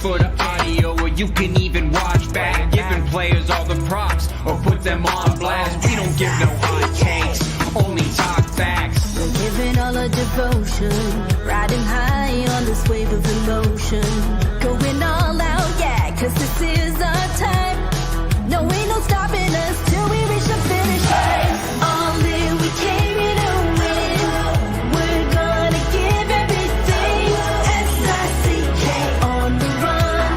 for the audio, or you can even watch back. Giving players all the props, or put them on blast. We don't give no hot takes, only talk facts. We're giving all our devotion, riding high on this wave of emotion. Going all out, yeah, cause this is our time. No, ain't no stopping us till we reach the finish line. All in, we came here to win. We're gonna give everything. S-I-C-K, on the run.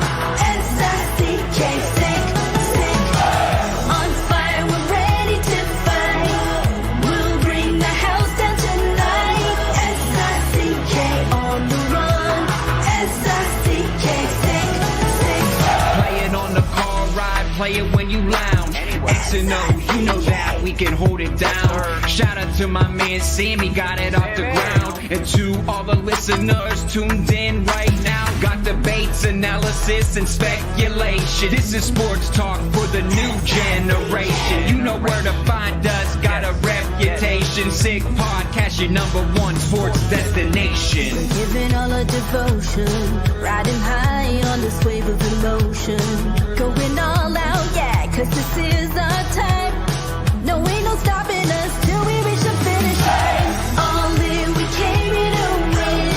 S-I-C-K, sick. On fire, we're ready to fight. We'll bring the house down tonight. S-I-C-K, on the run. S-I-C-K, sick. Play it on the car ride, play it when you lounge. X and O, you know that we can hold it down. Shout out to my man Sammy, got it off the ground. And to all the listeners tuned in right now, got debates, analysis, and speculation. This is sports talk for the new generation. You know where to find us, got a reputation. Sick podcast, your #1 sports destination. Giving all our devotion, riding high on this wave of emotion. Going all out, yeah, cause this is our time. No, ain't no stopping us till we reach the finish line. All in, we came here to win.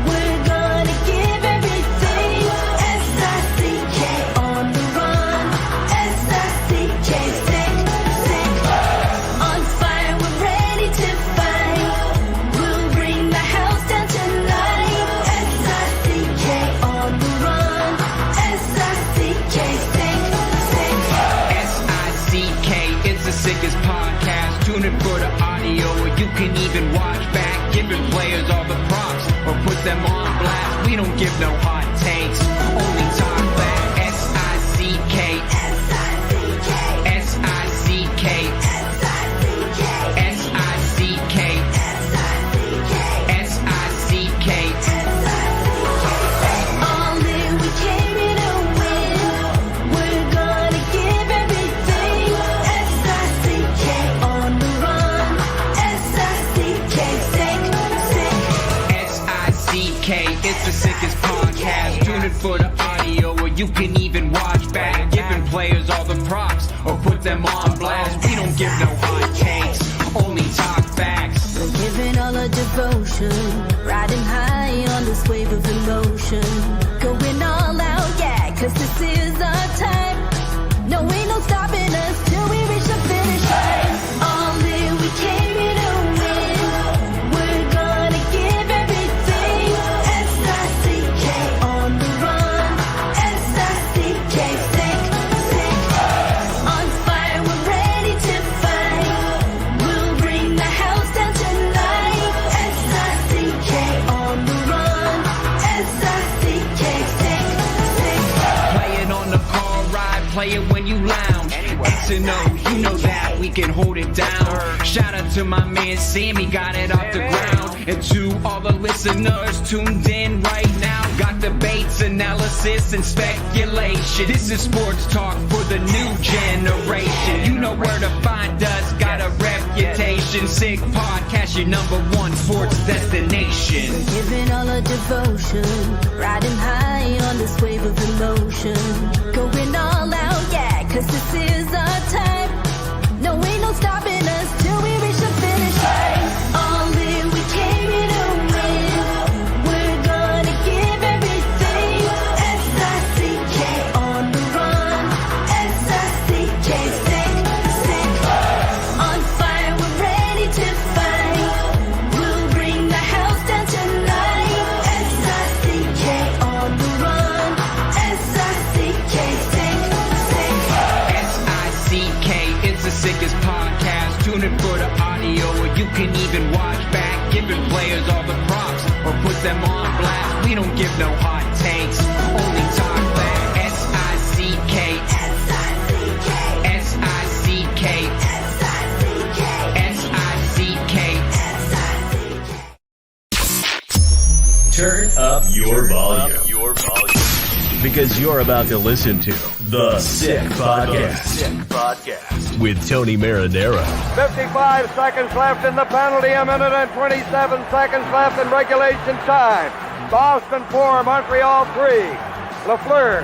We're gonna give everything. S-I-C-K, on the run. S-I-C-K, sick. On fire, we're ready to fight. We'll bring the house down tonight. S-I-C-K, on the run. S-I-C-K, sick. S-I-C-K, it's the sickest podcast. Tune in for the audio, or you can even watch back. Giving players all the props, or put them on blast. We don't give no hot takes, only talk back. S-I-C-K, S-I-C-K, S-I-C-K, S-I-C-K, S-I-C-K, S-I-C-K. All in, we came here to win. We're gonna give everything. S-I-C-K, on the run. S-I-C-K, sick. S-I-C-K, it's the sickest podcast. Tune in for the audio, or you can even watch back. Giving players all the props, or put them on blast. We don't give no hot takes, only talk facts. We're giving all our devotion, riding high on this wave of emotion. Going all out, yeah, cause this is our time. No, ain't no stopping us till we reach the finish line. All in, we came here to win. We're gonna give everything. S-I-C-K, on the run. S-I-C-K, sick. On fire, we're ready to fight. We'll bring the house down tonight. S-I-C-K, on the run. S-I-C-K, sick. Play it on the car ride, play it when you lounge. X and O, you know that we can hold it down. Shout out to my man Sammy, got it off the ground. And to all the listeners tuned in right now, got debates, analysis, and speculation. This is sports talk for the new generation. You know where to find us, got a reputation. Sick podcast, your #1 sports destination. Giving all our devotion, riding high on this wave of emotion. Going all out, yeah, cause this is our time. No, ain't no stopping us till we reach the finish line. All in, we came here to win. We're gonna give everything. S-I-C-K, on the run. S-I-C-K, sick. On fire, we're ready to fight. We'll bring the house down tonight. S-I-C-K, on the run. S-I-C-K, sick. S-I-C-K, it's the sickest podcast. Tune in for the audio, or you can even watch back. Giving players all the props, or put them on blast. We don't give no hot takes, only talk back. S-I-C-K, S-I-C-K, S-I-C-K, S-I-C-K, S-I-C-K. Turn up your volume. Because you're about to listen to The Sick Podcast. With Tony Marinaro. 55 seconds left in the penalty, a minute and 27 seconds left in regulation time. Boston 4, Montreal 3. Lafleur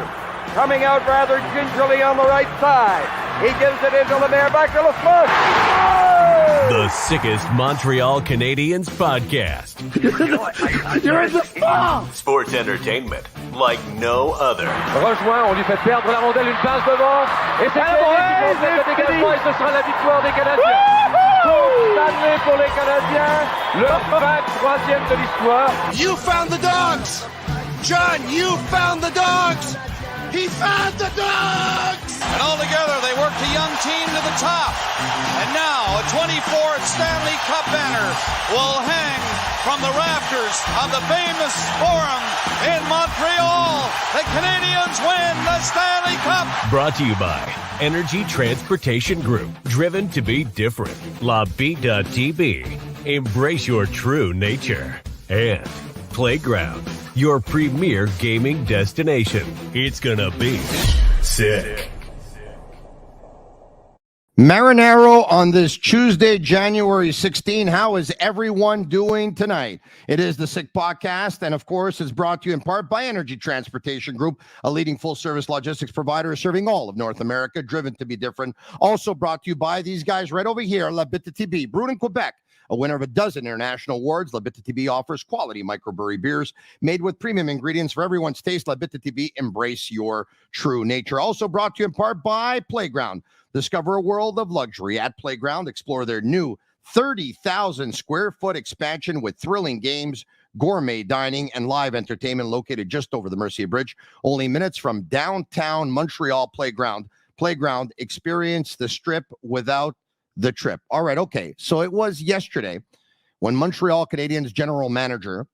coming out rather gingerly on the right side. He gives it into Lemaire, back to Lafleur. Oh! The sickest Montreal Canadiens podcast. You're in the spot! Sports entertainment like no other. Rejoint, on lui fait perdre la rondelle, une passe devant. Et c'est le dégagement, et ce sera la victoire des Canadiens. Coupe Stanley pour les Canadiens, leur 23e de l'histoire. You found the dogs! John, you found the dogs! He found the dogs! And all together, they worked a young team to the top. And now, a 24th Stanley Cup banner will hang from the rafters of the famous Forum in Montreal. The Canadiens win the Stanley Cup! Brought to you by Energy Transportation Group. Driven to be different. La Vida.tv. Embrace your true nature. And Playground, your premier gaming destination. It's gonna be sick. Marinaro on this Tuesday, January 16. How is everyone doing tonight? It is the Sick Podcast, and of course, it's brought to you in part by Energy Transportation Group, a leading full-service logistics provider serving all of North America, driven to be different. Also brought to you by these guys right over here, La Vida.tv, brewed in Quebec. A winner of a dozen international awards, La Vida.tv offers quality microbrewery beers made with premium ingredients for everyone's taste. La Vida.tv, embrace your true nature. Also brought to you in part by Playground. Discover a world of luxury at Playground. Explore their new 30,000 square foot expansion with thrilling games, gourmet dining, and live entertainment located just over the Mercier Bridge. Only minutes from downtown Montreal Playground. Playground, experience the strip without the trip. All right, okay. So it was yesterday when Montreal Canadiens general manager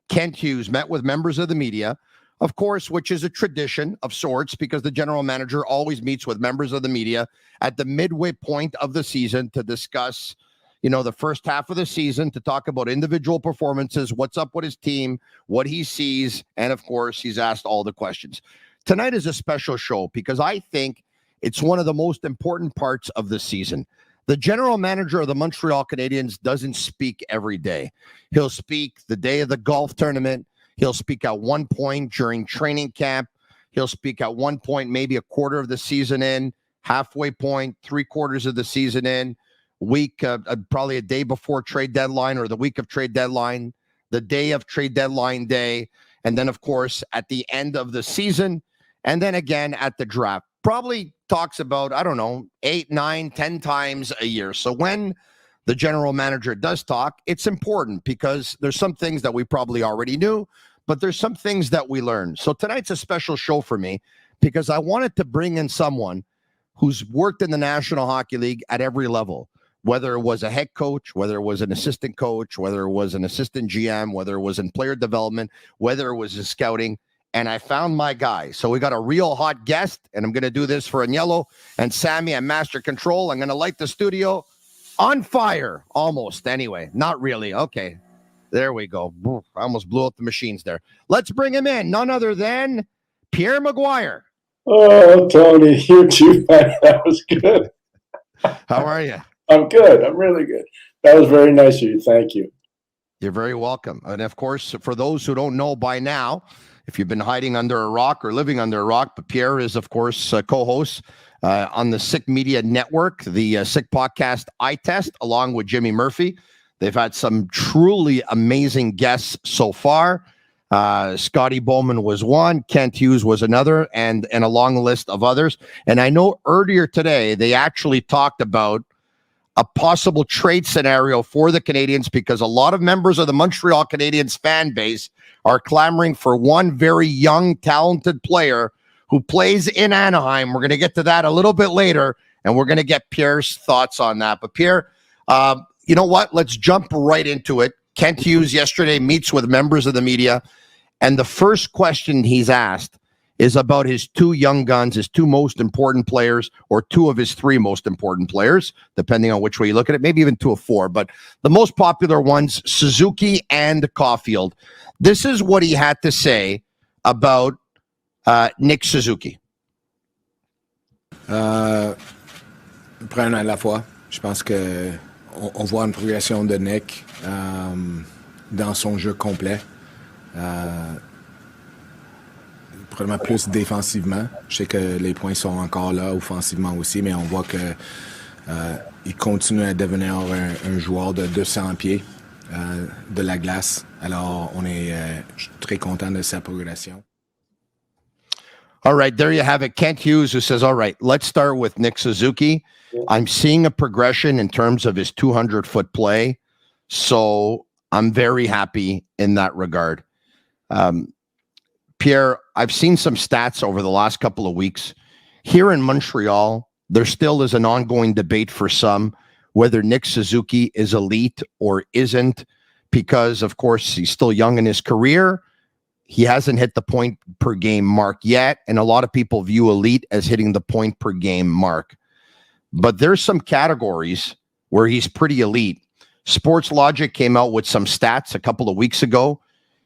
Kent Hughes met with members of the media, of course, which is a tradition of sorts because the general manager always meets with members of the media at the midway point of the season to discuss, the first half of the season, to talk about individual performances, what's up with his team, what he sees, and of course, he's asked all the questions. Tonight is a special show because I think it's one of the most important parts of the season. The general manager of the Montreal Canadiens doesn't speak every day. He'll speak the day of the golf tournament. He'll speak at one point during training camp. He'll speak at one point, maybe a quarter of the season in, halfway point, 3/4 of the season in, week, probably a day before trade deadline or the week of trade deadline, the day of trade deadline day, and then, of course, at the end of the season, and then again at the draft. Probably talks about, 8, 9, 10 times a year. So when the general manager does talk, it's important because there's some things that we probably already knew, but there's some things that we learned. So tonight's a special show for me because I wanted to bring in someone who's worked in the National Hockey League at every level, whether it was a head coach, whether it was an assistant coach, whether it was an assistant GM, whether it was in player development, whether it was in scouting. And I found my guy. So we got a real hot guest, and I'm going to do this for Agnello and Sammy at Master Control. I'm going to light the studio on fire. Almost, anyway. Not really. Okay. There we go. I almost blew up the machines there. Let's bring him in. None other than Pierre McGuire. Oh, Tony, you too. That was good. How are you? I'm good. I'm really good. That was very nice of you. Thank you. You're very welcome. And of course, for those who don't know by now, if you've been hiding under a rock or living under a rock, but Pierre is, of course, co-host on the Sick Media Network, the Sick Podcast Eye Test, along with Jimmy Murphy. They've had some truly amazing guests so far. Scotty Bowman was one, Kent Hughes was another, and a long list of others. And I know earlier today, they actually talked about a possible trade scenario for the Canadiens because a lot of members of the Montreal Canadiens fan base are clamoring for one very young, talented player who plays in Anaheim. We're going to get to that a little bit later, and we're going to get Pierre's thoughts on that. But Pierre, you know what? Let's jump right into it. Kent Hughes yesterday meets with members of the media, and the first question he's asked is about his two young guns, his two most important players, or two of his three most important players, depending on which way you look at it, maybe even two of four. But the most popular ones, Suzuki and Caulfield. This is what he had to say about Nick Suzuki. Prenons à la fois. Je pense qu'on voit une progression de Nick dans son jeu complet. probablement plus défensivement. Je sais que les points sont encore là, offensivement aussi, mais on voit que il continue à devenir un joueur de 200 pieds de la glace. Alors, je suis très content de sa progression. All right, there you have it. Kent Hughes, who says, all right, let's start with Nick Suzuki. I'm seeing a progression in terms of his 200-foot play, so I'm very happy in that regard. Pierre, I've seen some stats over the last couple of weeks. Here in Montreal, there still is an ongoing debate for some whether Nick Suzuki is elite or isn't, because, of course, he's still young in his career. He hasn't hit the point per game mark yet, and a lot of people view elite as hitting the point per game mark. But there's some categories where he's pretty elite. Sports Logic came out with some stats a couple of weeks ago.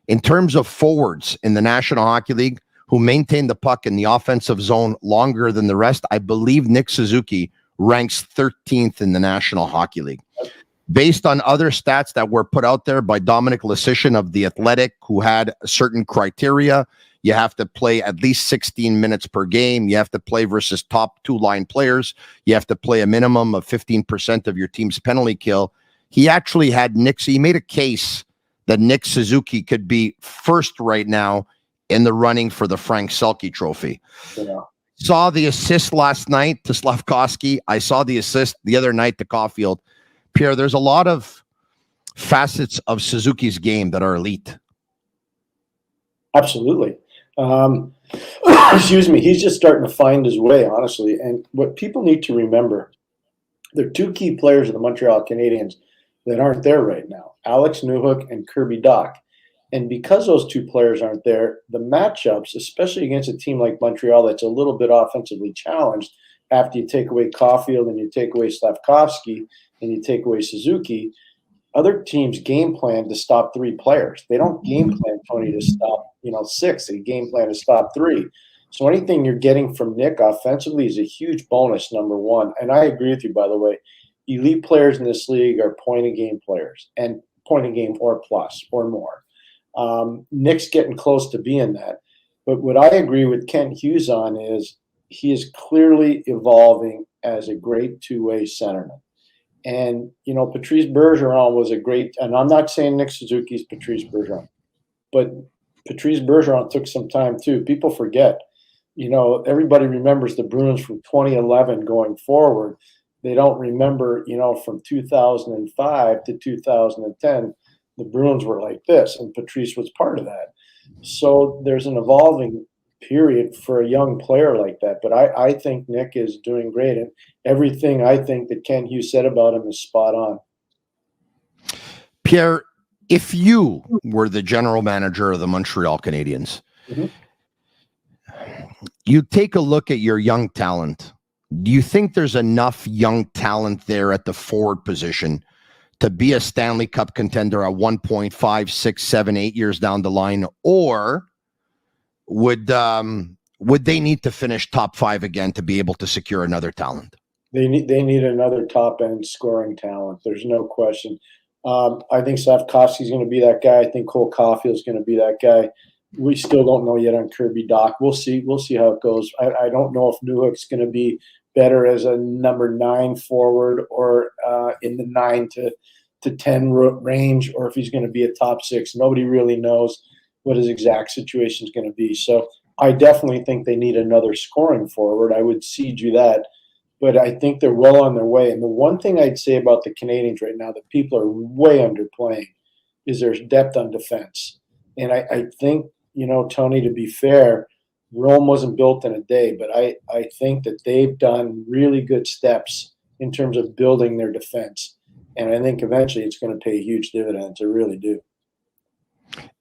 In terms of forwards in the National Hockey League who maintain the puck in the offensive zone longer than the rest, I believe Nick Suzuki ranks 13th in the National Hockey League. Based on other stats that were put out there by Dominic Lasician of The Athletic, who had certain criteria, you have to play at least 16 minutes per game. You have to play versus top two-line players. You have to play a minimum of 15% of your team's penalty kill. He actually had he made a case that Nick Suzuki could be first right now in the running for the Frank Selke Trophy. Yeah. Saw the assist last night to Slavkovsky. I saw the assist the other night to Caulfield. Pierre, there's a lot of facets of Suzuki's game that are elite. Absolutely. Excuse me. He's just starting to find his way, honestly. And what people need to remember, there are two key players of the Montreal Canadiens that aren't there right now, Alex Newhook and Kirby Dach. And because those two players aren't there, the matchups, especially against a team like Montreal that's a little bit offensively challenged, after you take away Caulfield and you take away Slavkovsky and you take away Suzuki, other teams game plan to stop three players. They don't game plan, Tony, to stop, six. They game plan to stop three. So anything you're getting from Nick offensively is a huge bonus, number one. And I agree with you, by the way. Elite players in this league are point-of-game players, and point-of-game or plus or more. Nick's getting close to being that. But what I agree with Kent Hughes on is he is clearly evolving as a great two-way centerman. And, Patrice Bergeron was a great – and I'm not saying Nick Suzuki's Patrice Bergeron, but Patrice Bergeron took some time too. People forget. Everybody remembers the Bruins from 2011 going forward. They don't remember, from 2005 to 2010, the Bruins were like this, and Patrice was part of that. So there's an evolving period for a young player like that. But I think Nick is doing great, and everything I think that Ken Hughes said about him is spot on. Pierre, if you were the general manager of the Montreal Canadiens, you take a look at your young talent. Do you think there's enough young talent there at the forward position to be a Stanley Cup contender at 1.5, 6, 7, 8 years down the line? Or would they need to finish top 5 again to be able to secure another talent? They need another top end scoring talent. There's no question. I think Slavkovsky's going to be that guy. I think Cole Caulfield's going to be that guy. We still don't know yet on Kirby Dach. We'll see how it goes. I don't know if Newhook's going to be better as a number 9 forward or in the 9 to 10 range, or if he's going to be a top 6. Nobody really knows what his exact situation is going to be. So I definitely think they need another scoring forward. I would cede you that. But I think they're well on their way. And the one thing I'd say about the Canadiens right now that people are way underplaying is there's depth on defense. And I think, Tony, to be fair, Rome wasn't built in a day, but I think that they've done really good steps in terms of building their defense. And I think eventually it's going to pay huge dividends. I really do.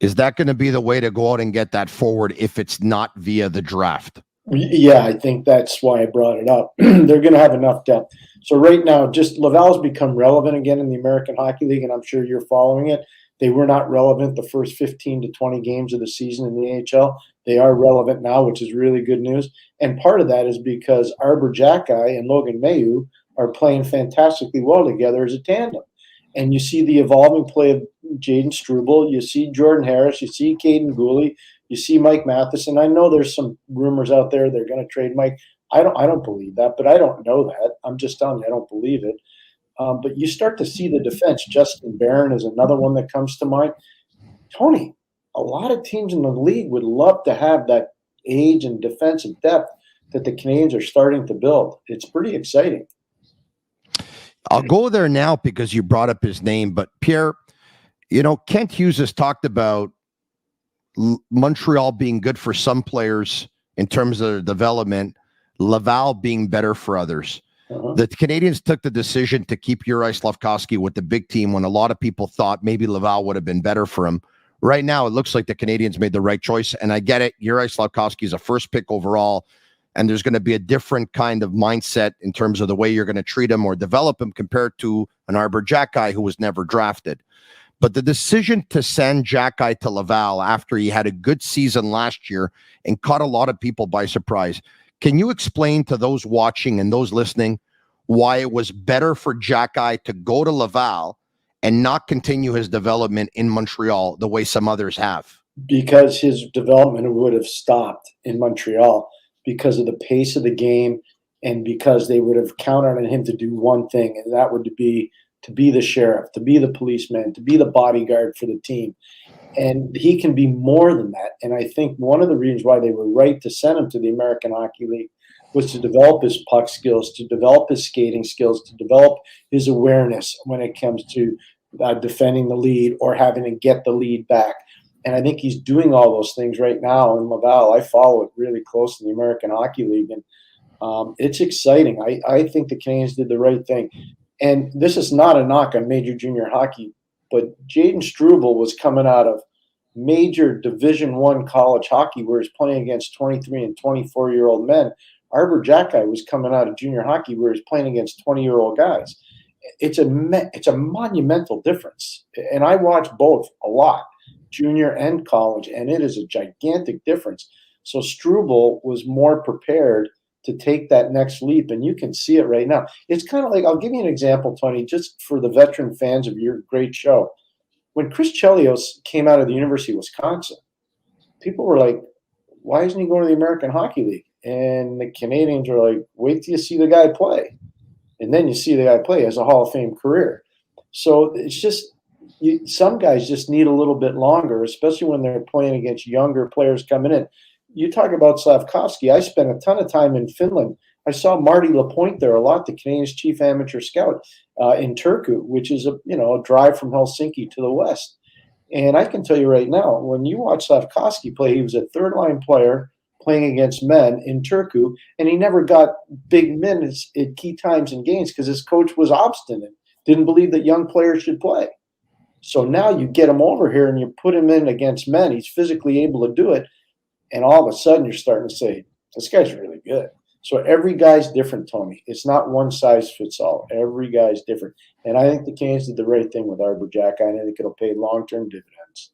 Is that going to be the way to go out and get that forward if it's not via the draft? Yeah, I think that's why I brought it up. They're going to have enough depth. So right now, just Laval's become relevant again in the American Hockey League, and I'm sure you're following it. They were not relevant the first 15 to 20 games of the season in the AHL. They are relevant now, which is really good news. And part of that is because Arbor Jacki and Logan Mailloux are playing fantastically well together as a tandem. And you see the evolving play of Jaden Struble. You see Jordan Harris. You see Caden Gooley. You see Mike Matheson. I know there's some rumors out there they're going to trade Mike. I don't believe that, but I don't know that. I'm just telling you, I don't believe it. But you start to see the defense. Justin Barron is another one that comes to mind. Tony, a lot of teams in the league would love to have that age and defensive depth that the Canadians are starting to build. It's pretty exciting. I'll go there now because you brought up his name. But Pierre, Kent Hughes has talked about Montreal being good for some players in terms of development, Laval being better for others. The Canadians took the decision to keep Juraj Slafkovsky with the big team when a lot of people thought maybe Laval would have been better for him. Right now, it looks like the Canadians made the right choice, and I get it. Juraj Slafkovsky is a first pick overall, and there's going to be a different kind of mindset in terms of the way you're going to treat him or develop him compared to an Arbor Jackeye who was never drafted. But the decision to send Jackeye to Laval after he had a good season last year and caught a lot of people by surprise. Can you explain to those watching and those listening why it was better for Jackeye to go to Laval and not continue his development in Montreal the way some others have? Because his development would have stopped in Montreal because of the pace of the game and because they would have counted on him to do one thing, and that would be to be the sheriff, to be the policeman, to be the bodyguard for the team. And he can be more than that. And I think one of the reasons why they were right to send him to the American Hockey League was to develop his puck skills, to develop his skating skills, to develop his awareness when it comes to defending the lead or having to get the lead back. And I think he's doing all those things right now in Laval. I follow it really close in the American Hockey League, and it's exciting. I think the Canadians did the right thing. And this is not a knock on major junior hockey, but Jaden Struble was coming out of major Division I college hockey where he's playing against 23 and 24-year-old men. Arbor Jackeye was coming out of junior hockey where he's playing against 20-year-old guys. It's a monumental difference. And I watch both a lot, junior and college, and it is a gigantic difference. So Struble was more prepared to take that next leap, and you can see it right now. It's kind of like, I'll give you an example, Tony, just for the veteran fans of your great show. When Chris Chelios came out of the University of Wisconsin, people were like, why isn't he going to the American Hockey League? And the Canadians were like, wait till you see the guy play. And then you see the guy play as a Hall of Fame career. So it's just, some guys just need a little bit longer, especially when they're playing against younger players coming in. You talk about Slafkovsky. I spent a ton of time in Finland. I saw Marty Lapointe there a lot, the Canadians' chief amateur scout in Turku, which is a drive from Helsinki to the west. And I can tell you right now, when you watch Slafkovsky play, he was a third-line player playing against men in Turku, and he never got big minutes at key times in games because his coach was obstinate, didn't believe that young players should play. So now you get him over here and you put him in against men. He's physically able to do it. And all of a sudden, you're starting to say, this guy's really good. So every guy's different, Tony. It's not one size fits all. Every guy's different. And I think the Canadians did the right thing with Arbor Jackeye, and I think it'll pay long-term dividends.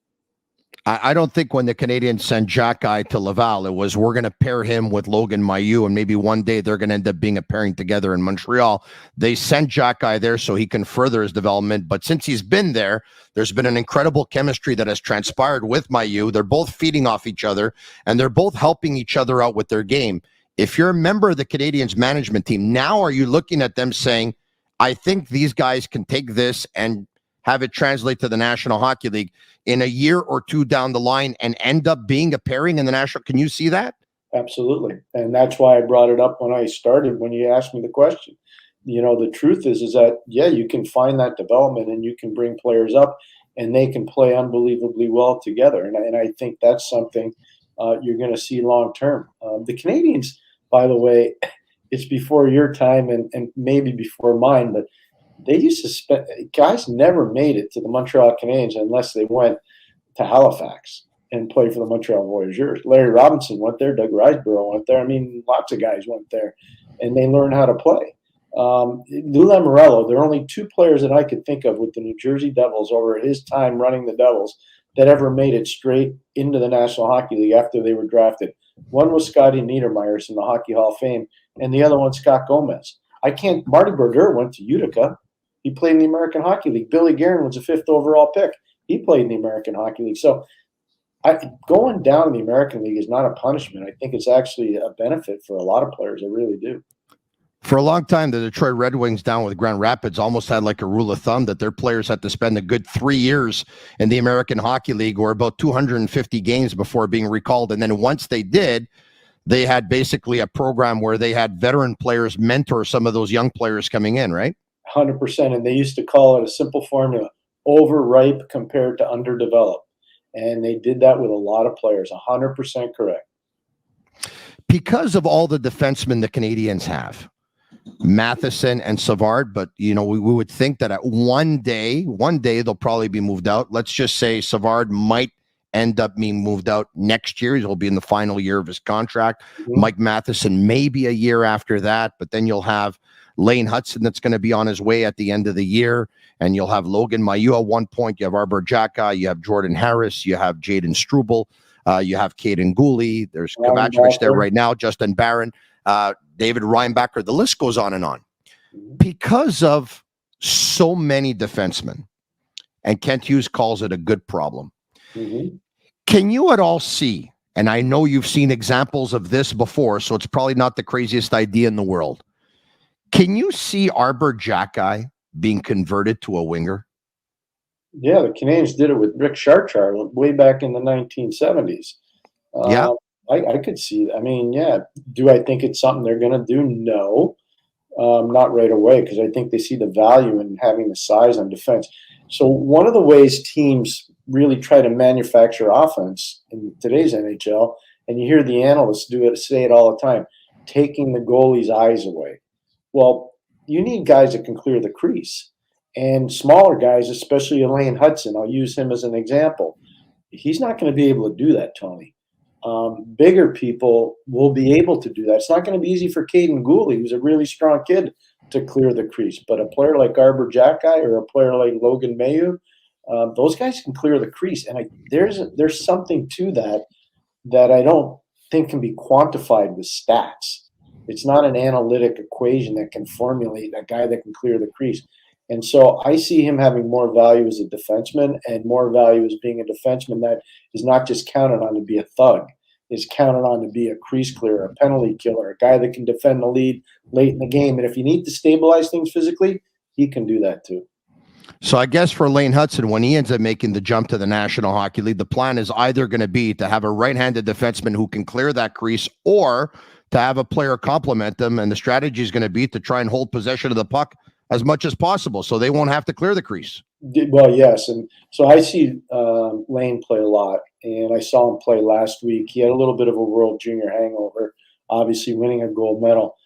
I don't think when the Canadians sent Jackeye to Laval, it was we're going to pair him with Logan Mailloux, and maybe one day they're going to end up being a pairing together in Montreal. They sent Jackeye there so he can further his development. But since he's been there, there's been an incredible chemistry that has transpired with Mailloux. They're both feeding off each other, and they're both helping each other out with their game. If you're a member of the Canadians management team, now are you looking at them saying, I think these guys can take this and have it translate to the National Hockey League in a year or two down the line and end up being a pairing in the national? Can you see that? Absolutely. And that's why I brought it up when I started, when you asked me the question. The truth is that, yeah, you can find that development and you can bring players up and they can play unbelievably well together. And I think that's something you're going to see long term. The Canadians, by the way, it's before your time and maybe before mine, but they used to spend – guys never made it to the Montreal Canadiens unless they went to Halifax and played for the Montreal Voyageurs. Larry Robinson went there. Doug Riseborough went there. I mean, lots of guys went there, and they learned how to play. Lou Lamoriello, there are only two players that I could think of with the New Jersey Devils over his time running the Devils that ever made it straight into the National Hockey League after they were drafted. One was Scotty Niedermayer in the Hockey Hall of Fame, and the other one, Scott Gomez. Marty Brodeur went to Utica. He played in the American Hockey League. Billy Guerin was a 5th overall pick. He played in the American Hockey League. So Going down in the American League is not a punishment. I think it's actually a benefit for a lot of players. I really do. For a long time, the Detroit Red Wings down with Grand Rapids almost had like a rule of thumb that their players had to spend a good 3 years in the American Hockey League or about 250 games before being recalled. And then once they did, they had basically a program where they had veteran players mentor some of those young players coming in, right? 100%. And they used to call it a simple formula, overripe compared to underdeveloped. And they did that with a lot of players, 100% correct. Because of all the defensemen the Canadians have, Matheson and Savard, but we would think that at one day they'll probably be moved out. Let's just say Savard might end up being moved out next year. He'll be in the final year of his contract. Mm-hmm. Mike Matheson maybe a year after that, but then you'll have Lane Hudson that's going to be on his way at the end of the year, and you'll have Logan Mailloux at one point. You have Arbor Xhekaj, you have Jordan Harris, you have Jaden Struble, you have Caden Gooley. There's Kovacevic there right now, Justin Barron, David Reinbacher. The list goes on and on. Because of so many defensemen, and Kent Hughes calls it a good problem. Mm-hmm. Can you at all see, and I know you've seen examples of this before, so it's probably not the craziest idea in the world, can you see Arbor Xhekaj being converted to a winger? Yeah, the Canadians did it with Rick Charchar way back in the 1970s. Yeah. I could see that. I mean, yeah. Do I think it's something they're going to do? No, not right away, because I think they see the value in having the size on defense. So one of the ways teams really try to manufacture offense in today's NHL, and you hear the analysts say it all the time, taking the goalie's eyes away. Well, you need guys that can clear the crease. And smaller guys, especially Lane Hudson, I'll use him as an example. He's not going to be able to do that, Tony. Bigger people will be able to do that. It's not going to be easy for Caden Gooley, who's a really strong kid, to clear the crease. But a player like Arbor Xhekaj or a player like Logan Mailloux, those guys can clear the crease. And there's something to that I don't think can be quantified with stats. It's not an analytic equation that can formulate a guy that can clear the crease. And so I see him having more value as a defenseman and more value as being a defenseman that is not just counted on to be a thug, is counted on to be a crease clearer, a penalty killer, a guy that can defend the lead late in the game. And if you need to stabilize things physically, he can do that too. So I guess for Lane Hudson, when he ends up making the jump to the National Hockey League, the plan is either going to be to have a right-handed defenseman who can clear that crease, or to have a player complement them. And the strategy is going to be to try and hold possession of the puck as much as possible, so they won't have to clear the crease. Well, yes, and so I see Lane play a lot, and I saw him play last week. He had a little bit of a World Junior hangover, obviously winning a gold medal,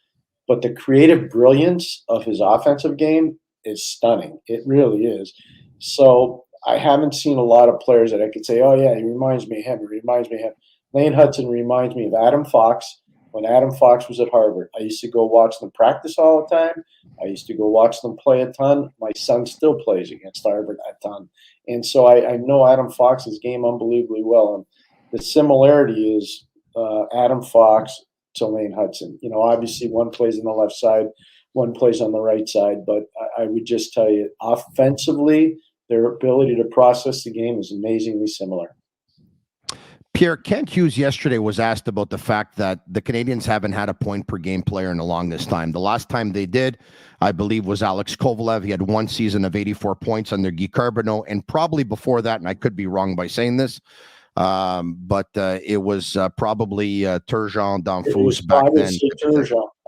but the creative brilliance of his offensive game is stunning. It really is. So I haven't seen a lot of players that I could say, oh, yeah, he reminds me of him. He reminds me of him. Lane Hudson reminds me of Adam Fox. When Adam Fox was at Harvard, I used to go watch them practice all the time. I used to go watch them play a ton. My son still plays against Harvard a ton. And so I know Adam Fox's game unbelievably well. And the similarity is Adam Fox to Lane Hudson. Obviously one plays on the left side, one plays on the right side. But I would just tell you, offensively, their ability to process the game is amazingly similar. Pierre, Kent Hughes yesterday was asked about the fact that the Canadians haven't had a point-per-game player in a longest time. The last time they did, I believe, was Alex Kovalev. He had one season of 84 points under Guy Carbonneau, and probably before that, and I could be wrong by saying this, but it was probably Turgeon Danfous back then.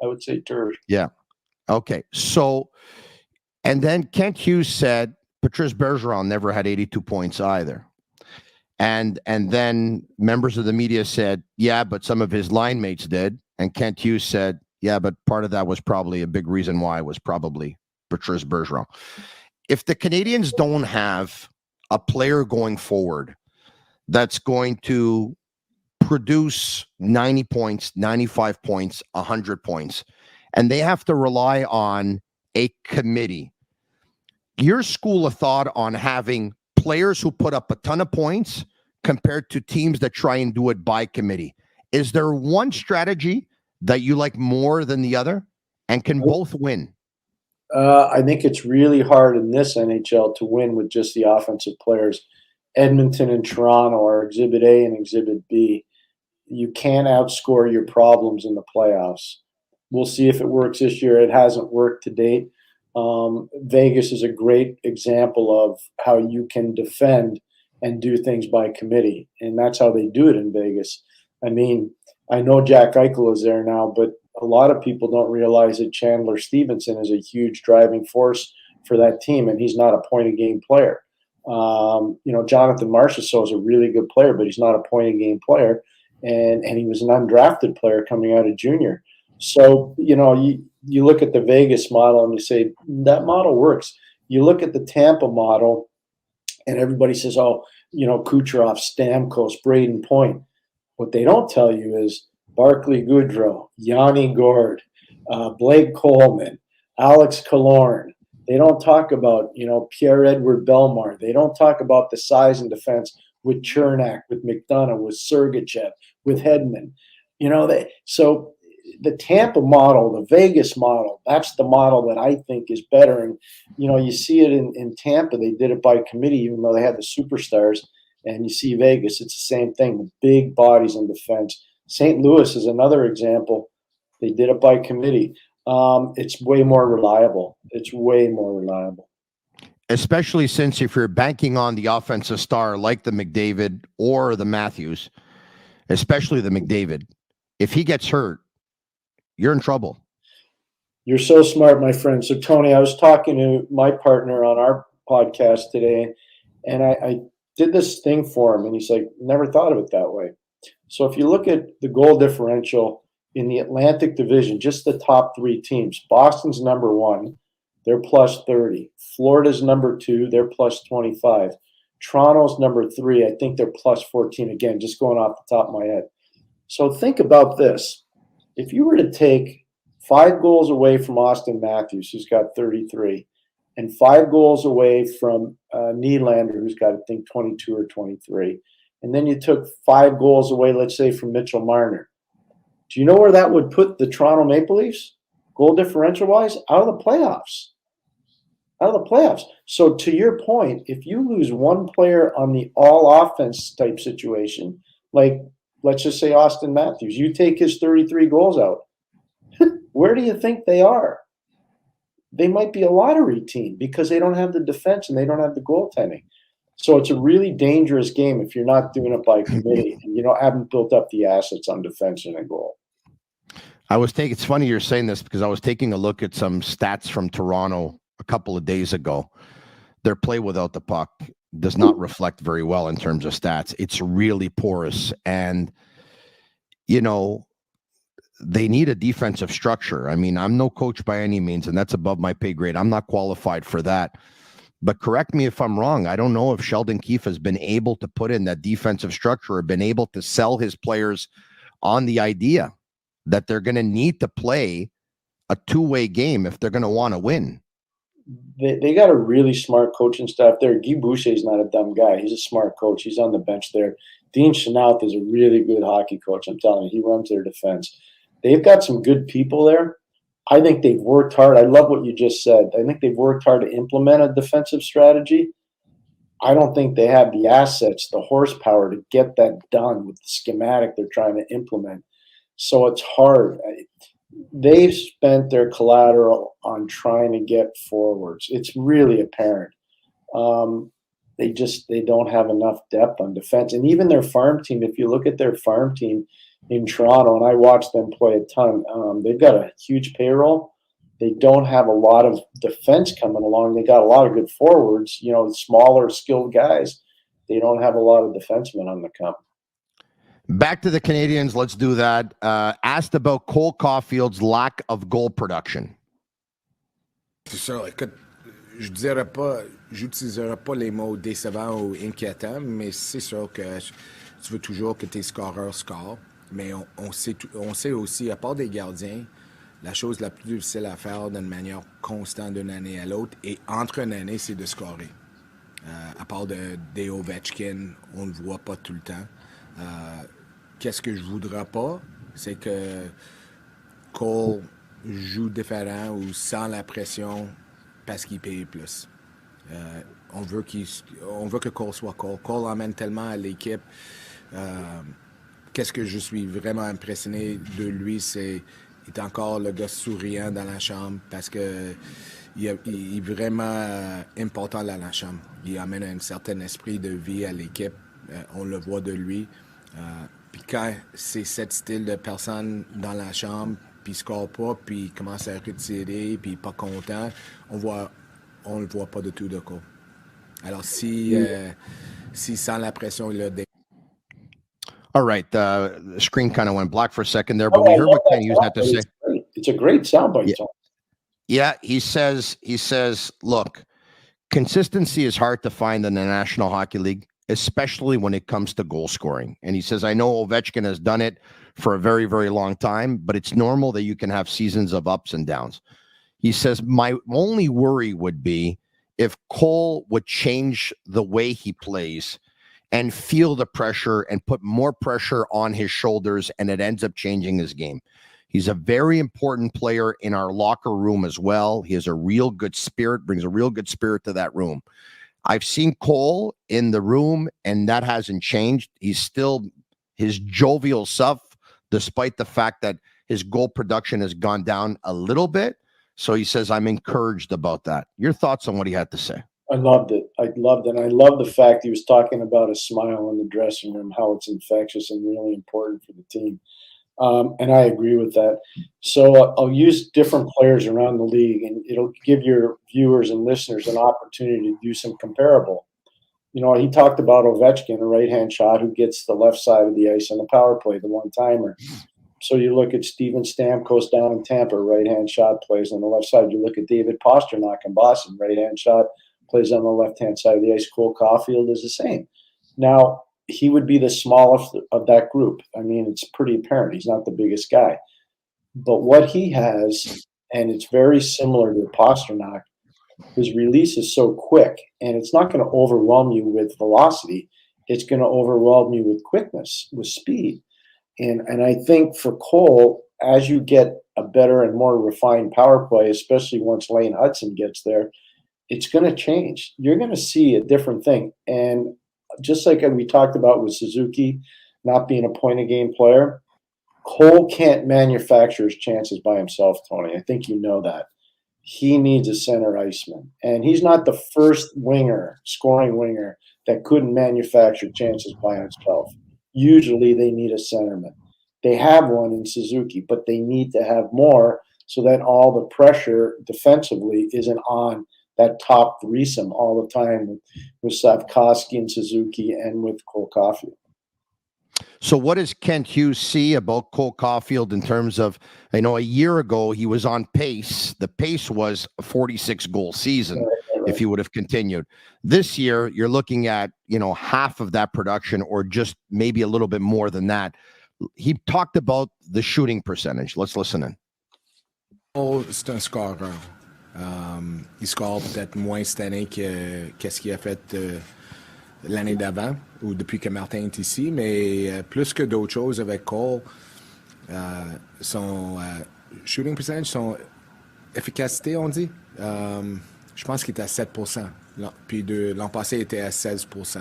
I would say Turgeon. Yeah. Okay. So, and then Kent Hughes said Patrice Bergeron never had 82 points either. And then members of the media said, yeah, but some of his line mates did. And Kent Hughes said, yeah, but part of that was probably a big reason why was probably Patrice Bergeron. If the Canadians don't have a player going forward that's going to produce 90 points, 95 points, 100 points, and they have to rely on a committee, your school of thought on having players who put up a ton of points compared to teams that try and do it by committee. Is there one strategy that you like more than the other, and can both win? I think it's really hard in this NHL to win with just the offensive players. Edmonton and Toronto are Exhibit A and Exhibit B. You can't outscore your problems in the playoffs. We'll see if it works this year. It hasn't worked to date. Vegas is a great example of how you can defend and do things by committee, and that's how they do it in Vegas. I mean, I know Jack Eichel is there now, but a lot of people don't realize that Chandler Stevenson is a huge driving force for that team, and he's not a point-of-game player. Jonathan Marchessault is a really good player, but he's not a point-of-game player, and he was an undrafted player coming out of junior. So, you look at the Vegas model and you say, that model works. You look at the Tampa model and everybody says, Kucherov, Stamkos, Braden Point. What they don't tell you is Barclay Goodrow, Yanni Gord, Blake Coleman, Alex Killorn. They don't talk about, Pierre-Edouard Bellemare. They don't talk about the size and defense with Chernak, with McDonough, with Sergachev, with Hedman. So the Tampa model, the Vegas model, that's the model that I think is better. And, you see it in Tampa. They did it by committee, even though they had the superstars. And you see Vegas, it's the same thing, the big bodies in defense. St. Louis is another example. They did it by committee. It's way more reliable. It's way more reliable. Especially since if you're banking on the offensive star like the McDavid or the Matthews, especially the McDavid, if he gets hurt, you're in trouble. You're so smart, my friend. So, Tony, I was talking to my partner on our podcast today, and I did this thing for him, and he's like, never thought of it that way. So if you look at the goal differential in the Atlantic Division, just the top three teams, Boston's number 1, they're plus 30. Florida's number 2, they're plus 25. Toronto's number 3, I think they're plus 14. Again, just going off the top of my head. So think about this. If you were to take 5 goals away from Austin Matthews, who's got 33, and 5 goals away from Nylander, who's got, I think, 22 or 23, and then you took 5 goals away, let's say, from Mitchell Marner, do you know where that would put the Toronto Maple Leafs, goal differential-wise? Out of the playoffs. Out of the playoffs. So to your point, if you lose one player on the all-offense type situation, like let's just say Austin Matthews, you take his 33 goals out, where do you think they are? They might be a lottery team because they don't have the defense and they don't have the goaltending. So it's a really dangerous game if you're not doing it by committee and haven't built up the assets on defense and a goal. It's funny you're saying this because I was taking a look at some stats from Toronto a couple of days ago. Their play without the puck does not reflect very well in terms of stats. It's really porous. And, they need a defensive structure. I mean, I'm no coach by any means, and that's above my pay grade. I'm not qualified for that. But correct me if I'm wrong. I don't know if Sheldon Keefe has been able to put in that defensive structure or been able to sell his players on the idea that they're going to need to play a two-way game if they're going to want to win. They got a really smart coaching staff there. Guy Boucher is not a dumb guy. He's a smart coach. He's on the bench there. Dean Chenault is a really good hockey coach. I'm telling you, he runs their defense. They've got some good people there. I think they've worked hard. I love what you just said. I think they've worked hard to implement a defensive strategy. I don't think they have the assets, the horsepower to get that done with the schematic they're trying to implement. So it's hard. They've spent their collateral on trying to get forwards. It's really apparent. They don't have enough depth on defense. And even their farm team, if you look at their farm team in Toronto, and I watch them play a ton, they've got a huge payroll. They don't have a lot of defense coming along. They got a lot of good forwards, smaller, skilled guys. They don't have a lot of defensemen on the come. Back to the Canadiens, let's do that. Asked about Cole Caulfield's lack of goal production. C'est sûr, écoute, j'utiliserai pas les mots décevant ou inquiétant, mais c'est sûr que tu veux toujours que tes scoreurs scorent. Mais on sait aussi, à part des gardiens, la chose la plus difficile à faire d'une manière constante d'une année à l'autre et entre une année, c'est de scorer. À part des Ovechkin, on ne le voit pas tout le temps. Qu'est-ce que je voudrais pas, c'est que Cole joue différent ou sans la pression parce qu'il paye plus. on veut que Cole soit Cole. Cole emmène tellement à l'équipe. Qu'est-ce que je suis vraiment impressionné de lui, c'est qu'il est encore le gars souriant dans la chambre parce que il est vraiment important dans la chambre. Il amène un certain esprit de vie à l'équipe. On le voit de lui. Puis quand c'est ce style de personne dans la chambre, puis il score pas, puis il commence à retirer, puis pas content, on le voit pas du tout de Cole. Alors si sans la pression, il a des... All right, the screen kind of went black for a second there, but we heard what Kent Hughes had to say. It's a great soundbite. Yeah, he says, look, consistency is hard to find in the National Hockey League, especially when it comes to goal scoring. And he says, I know Ovechkin has done it for a very, very long time, but it's normal that you can have seasons of ups and downs. He says, my only worry would be if Cole would change the way he plays and feel the pressure and put more pressure on his shoulders, and it ends up changing his game. He's a very important player in our locker room as well. He has a real good spirit, brings a real good spirit to that room. I've seen Cole in the room, and that hasn't changed. He's still his jovial self, despite the fact that his goal production has gone down a little bit. So he says, I'm encouraged about that. Your thoughts on what he had to say? I loved it. I loved the fact he was talking about a smile in the dressing room, how it's infectious and really important for the team. And I agree with that. So I'll use different players around the league, and it'll give your viewers and listeners an opportunity to do some comparable. You know, he talked about Ovechkin, a right-hand shot who gets the left side of the ice on the power play, the one-timer. So you look at Steven Stamkos down in Tampa, right-hand shot plays on the left side. You look at David Pastrnak in Boston, right-hand shot plays on the left-hand side of the ice. Cole Caulfield is the same. Now, he would be the smallest of that group. I mean, it's pretty apparent. He's not the biggest guy. But what he has, and it's very similar to Pastrnak, his release is so quick, and it's not going to overwhelm you with velocity. It's going to overwhelm you with quickness, with speed. And I think for Cole, as you get a better and more refined power play, especially once Lane Hudson gets there, it's going to change. You're going to see a different thing. And just like we talked about with Suzuki not being a point-a-game player, Cole can't manufacture his chances by himself, Tony. I think you know that. He needs a center iceman. And he's not the first winger, scoring winger, that couldn't manufacture chances by himself. Usually they need a centerman. They have one in Suzuki, but they need to have more so that all the pressure defensively isn't on that top threesome all the time with Slavkovsky and Suzuki and with Cole Caulfield. So what does Kent Hughes see about Cole Caulfield in terms of, I know a year ago he was on pace. The pace was a 46-goal season right. If he would have continued. This year, you're looking at, half of that production or just maybe a little bit more than that. He talked about the shooting percentage. Let's listen in. Oh, c'est un scoreur. Il score peut-être moins cette année qu'est-ce qu'il a fait l'année d'avant ou depuis que Martin est ici, mais plus que d'autres choses avec Cole, son shooting percentage, son efficacité, on dit, je pense qu'il est à 7%. Puis l'an passé, il était à 16%.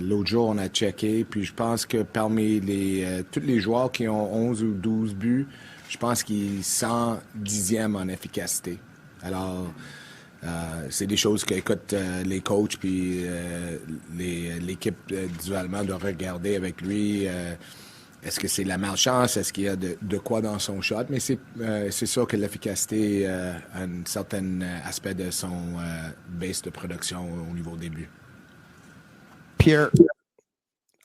L'autre jour, on a checké, puis je pense que parmi tous les joueurs qui ont 11 ou 12 buts, je pense qu'il est 110e en efficacité. Alors, c'est des choses qu'écoutent les coachs puis l'équipe visuellement doit regarder avec lui. Est-ce que c'est la malchance? Est-ce qu'il y a de quoi dans son shot? Mais c'est sûr que l'efficacité a un certain aspect de son base de production au niveau des buts. Pierre,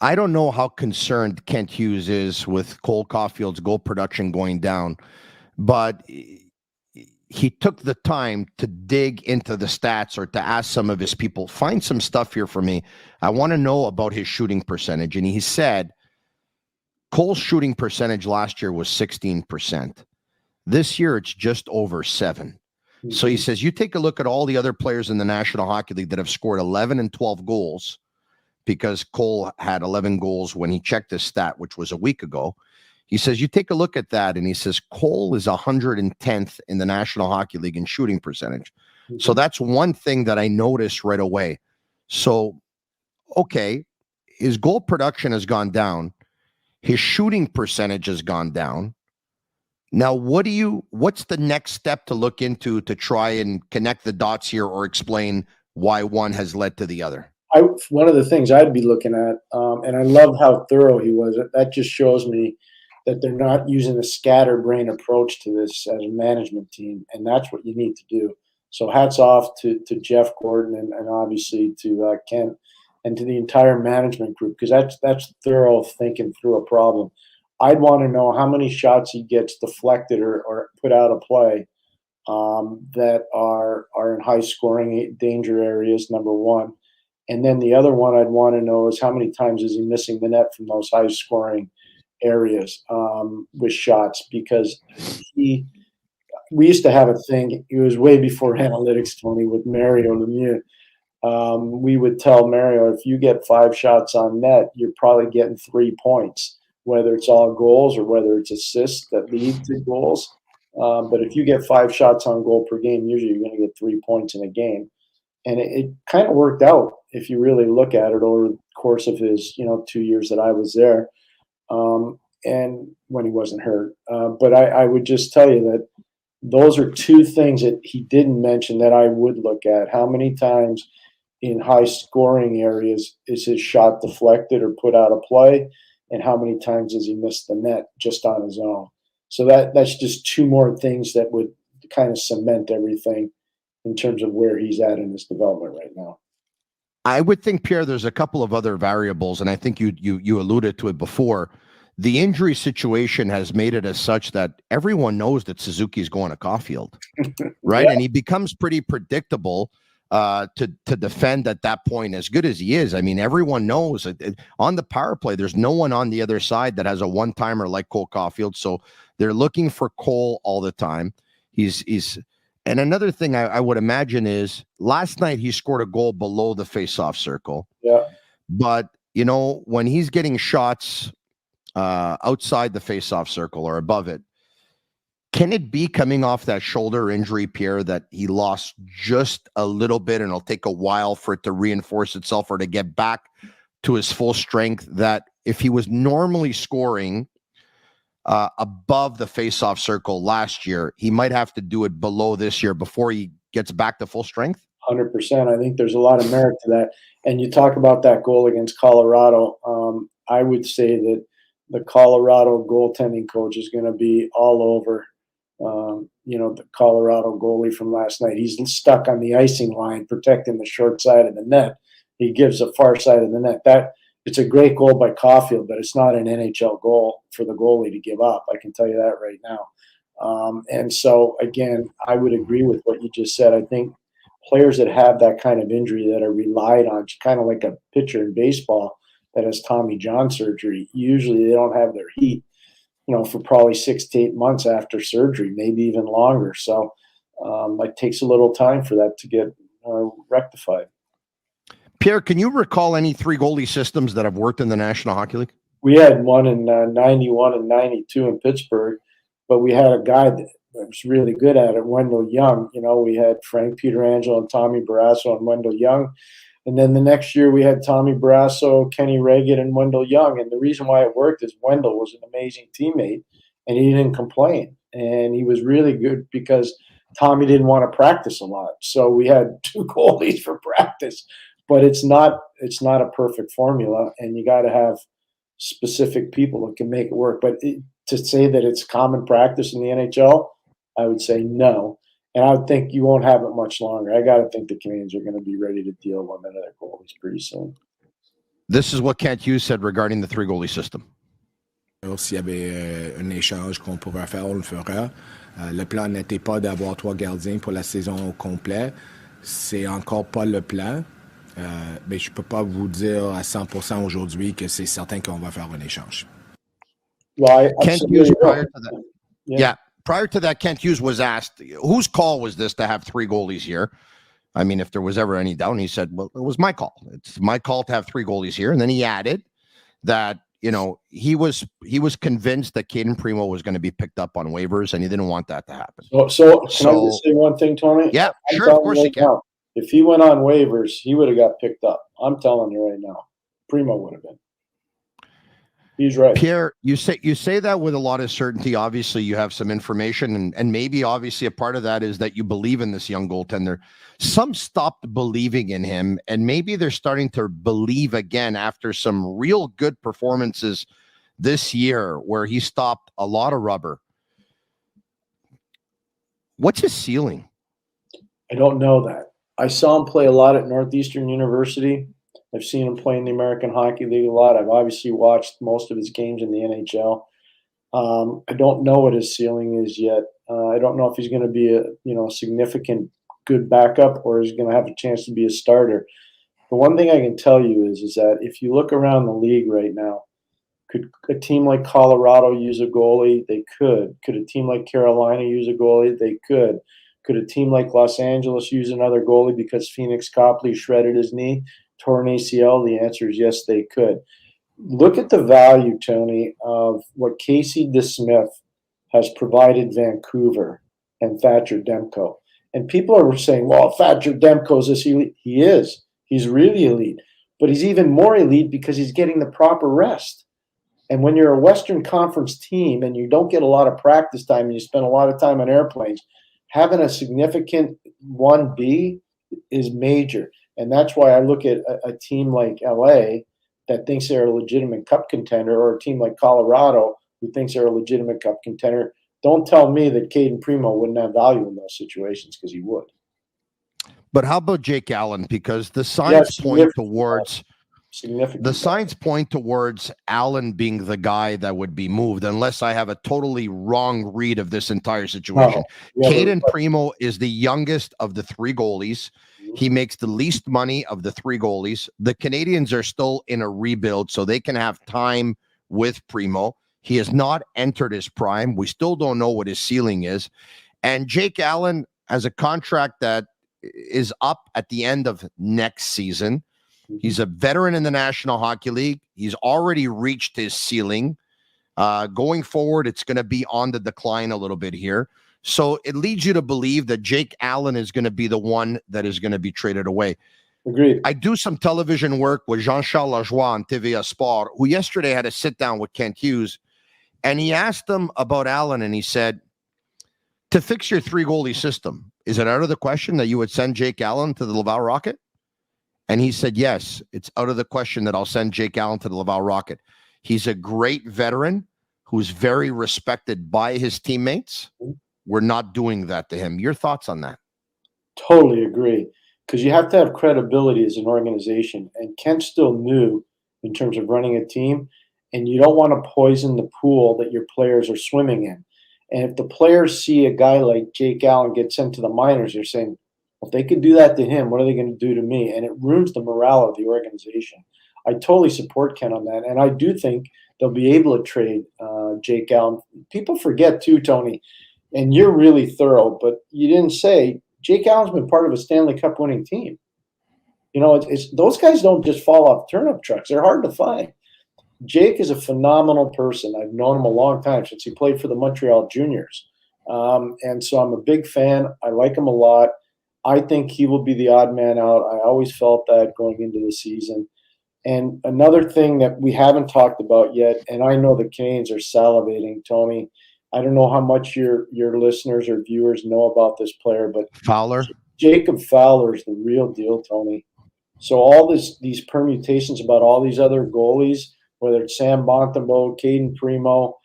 I don't know how concerned Kent Hughes is with Cole Caulfield's goal production going down, but he took the time to dig into the stats or to ask some of his people, find some stuff here for me. I want to know about his shooting percentage. And he said Cole's shooting percentage last year was 16%. This year, it's just over 7%. So he says, you take a look at all the other players in the National Hockey League that have scored 11 and 12 goals, because Cole had 11 goals when he checked his stat, which was a week ago. He says, you take a look at that, and he says, Cole is 110th in the National Hockey League in shooting percentage. So that's one thing that I noticed right away. So, okay, his goal production has gone down. His shooting percentage has gone down. Now, what's the next step to look into to try and connect the dots here or explain why one has led to the other? One of the things I'd be looking at, and I love how thorough he was. That just shows me that they're not using a scatterbrain approach to this as a management team, and that's what you need to do. So hats off to Jeff Gordon and obviously to Kent and to the entire management group, because that's thorough thinking through a problem. I'd want to know how many shots he gets deflected or put out of play that are in high scoring danger areas, number one. And then the other one I'd want to know is how many times is he missing the net from those high scoring areas with shots, because we used to have a thing. It was way before analytics, Tony, with Mario Lemieux. We would tell Mario, if you get 5 shots on net, you're probably getting 3 points, whether it's all goals or whether it's assists that lead to goals. But if you get 5 shots on goal per game, usually you're going to get 3 points in a game. And it kind of worked out if you really look at it over the course of his 2 years that I was there, and when he wasn't hurt. But I would just tell you that those are 2 things that he didn't mention that I would look at. How many times in high scoring areas is his shot deflected or put out of play, and how many times does he miss the net just on his own? So that's just 2 more things that would kind of cement everything in terms of where he's at in his development right now. I would think, Pierre, there's a couple of other variables, and I think you alluded to it before. The injury situation has made it as such that everyone knows that Suzuki's going to Caulfield, right? Yeah. And he becomes pretty predictable to defend at that point, as good as he is. I mean, everyone knows on the power play, there's no one on the other side that has a one-timer like Cole Caulfield, so they're looking for Cole all the time. And another thing I would imagine is last night he scored a goal below the face-off circle. Yeah. But, when he's getting shots outside the face-off circle or above it, can it be coming off that shoulder injury, Pierre, that he lost just a little bit and it'll take a while for it to reinforce itself or to get back to his full strength, that if he was normally scoring above the face-off circle last year, he might have to do it below this year before he gets back to full strength? 100%. I think there's a lot of merit to that. And you talk about that goal against Colorado. I would say that the Colorado goaltending coach is going to be all over, the Colorado goalie from last night. He's stuck on the icing line, protecting the short side of the net. He gives the far side of the net. It's a great goal by Caulfield, but it's not an NHL goal for the goalie to give up. I can tell you that right now. And so, again, I would agree with what you just said. I think players that have that kind of injury that are relied on, kind of like a pitcher in baseball that has Tommy John surgery, usually they don't have their heat, for probably 6 to 8 months after surgery, maybe even longer. So it takes a little time for that to get rectified. Pierre, can you recall any 3 goalie systems that have worked in the National Hockey League? We had one in 91 and 92 in Pittsburgh, but we had a guy that was really good at it, Wendell Young. We had Frank Pietrangelo and Tommy Barrasso and Wendell Young. And then the next year we had Tommy Barrasso, Kenny Reagan, and Wendell Young. And the reason why it worked is Wendell was an amazing teammate, and he didn't complain. And he was really good because Tommy didn't want to practice a lot. So we had 2 goalies for practice. But it's not a perfect formula, and you got to have specific people that can make it work. But to say that it's common practice in the NHL, I would say no. And I would think you won't have it much longer. I got to think the Canadiens are going to be ready to deal with one of their goalies pretty soon. This is what Kent Hughes said regarding the 3 goalie system. S'il y avait un échange qu'on pourrait faire, on le fera. Le plan n'était pas d'avoir 3 gardiens pour la saison au complet. C'est encore pas le plan. Mais je ne peux pas vous dire à 100% aujourd'hui que c'est certain qu'on va faire un échange. Well, Kent Hughes, prior to that, prior to that, Kent Hughes was asked, whose call was this to have 3 goalies here? I mean, if there was ever any doubt, he said, well, it was my call. It's my call to have 3 goalies here. And then he added that, he was convinced that Caden Primo was going to be picked up on waivers, and he didn't want that to happen. So can I just say one thing, Tony? Yeah, I'm sure, of telling course you you right can. now, if he went on waivers, he would have got picked up. I'm telling you right now, Primo would have been. He's right. Pierre, you say that with a lot of certainty. Obviously, you have some information, and maybe obviously a part of that is that you believe in this young goaltender. Some stopped believing in him, and maybe they're starting to believe again after some real good performances this year where he stopped a lot of rubber. What's his ceiling? I don't know that. I saw him play a lot at Northeastern University. I've seen him play in the American Hockey League a lot. I've obviously watched most of his games in the NHL. I don't know what his ceiling is yet. I don't know if he's going to be a significant good backup or he's going to have a chance to be a starter. The one thing I can tell you is that if you look around the league right now, could a team like Colorado use a goalie? They could. Could a team like Carolina use a goalie? They could. Could a team like Los Angeles use another goalie because Phoenix Copley shredded his knee, tore an ACL? The answer is yes, they could. Look at the value, Tony, of what Casey DeSmith has provided Vancouver and Thatcher Demko. And people are saying, well, Thatcher Demko is this elite. He is. He's really elite. But he's even more elite because he's getting the proper rest. And when you're a Western Conference team and you don't get a lot of practice time and you spend a lot of time on airplanes, having a significant 1B is major. And that's why I look at a team like LA that thinks they're a legitimate cup contender, or a team like Colorado who thinks they're a legitimate cup contender. Don't tell me that Caden Primo wouldn't have value in those situations, because he would. But how about Jake Allen? Because the signs point towards Allen being the guy that would be moved, unless I have a totally wrong read of this entire situation. Caden Primo is the youngest of the three goalies. He makes the least money of the three goalies. The Canadians are still in a rebuild, so they can have time with Primo. He has not entered his prime. We still don't know what his ceiling is. And Jake Allen has a contract that is up at the end of next season. He's a veteran in the National Hockey League. He's already reached his ceiling. Going forward, it's going to be on the decline a little bit here. So it leads you to believe that Jake Allen is going to be the one that is going to be traded away. Agreed. I do some television work with Jean-Charles Lajoie on TVA Sport, who yesterday had a sit-down with Kent Hughes, and he asked him about Allen, and he said, to fix your three-goalie system, is it out of the question that you would send Jake Allen to the Laval Rocket? And he said, yes, it's out of the question that I'll send Jake Allen to the Laval Rocket. He's a great veteran who's very respected by his teammates. We're not doing that to him. Your thoughts on that? Totally agree. Because you have to have credibility as an organization. And Kent's still new in terms of running a team. And you don't want to poison the pool that your players are swimming in. And if the players see a guy like Jake Allen get sent to the minors, they're saying, well, if they could do that to him, what are they going to do to me? And it ruins the morale of the organization. I totally support Ken on that. And I do think they'll be able to trade Jake Allen. People forget too, Tony, and you're really thorough, but you didn't say Jake Allen's been part of a Stanley Cup winning team. You know, it's those guys don't just fall off turnip trucks. They're hard to find. Jake is a phenomenal person. I've known him a long time, since he played for the Montreal Juniors. And so I'm a big fan. I like him a lot. I think he will be the odd man out. I always felt that going into the season. And another thing that we haven't talked about yet, and I know the Canadians are salivating, Tony. I don't know how much your listeners or viewers know about this player, but Fowler. Jacob Fowler is the real deal, Tony. So all these permutations about all these other goalies, whether it's Sam Montembeault, Caden Primo,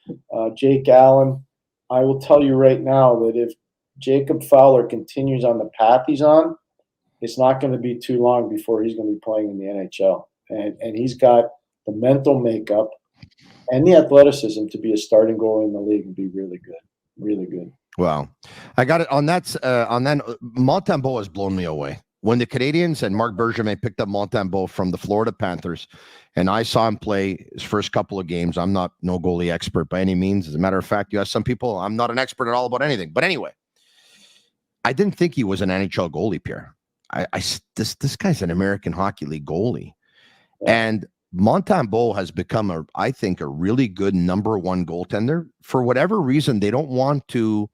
Jake Allen, I will tell you right now that if Jacob Fowler continues on the path he's on, it's not going to be too long before he's going to be playing in the NHL. And he's got the mental makeup and the athleticism to be a starting goalie in the league and be really good. Really good. Wow. I got it on that. Montembeault has blown me away. When the Canadians and Marc Bergevin picked up Montembeault from the Florida Panthers, and I saw him play his first couple of games, I'm not no goalie expert by any means. As a matter of fact, you ask some people, I'm not an expert at all about anything. But anyway, I didn't think he was an NHL goalie, Pierre. This guy's an American Hockey League goalie. And Montembeault has become, I think, a really good number one goaltender. For whatever reason, they don't want to.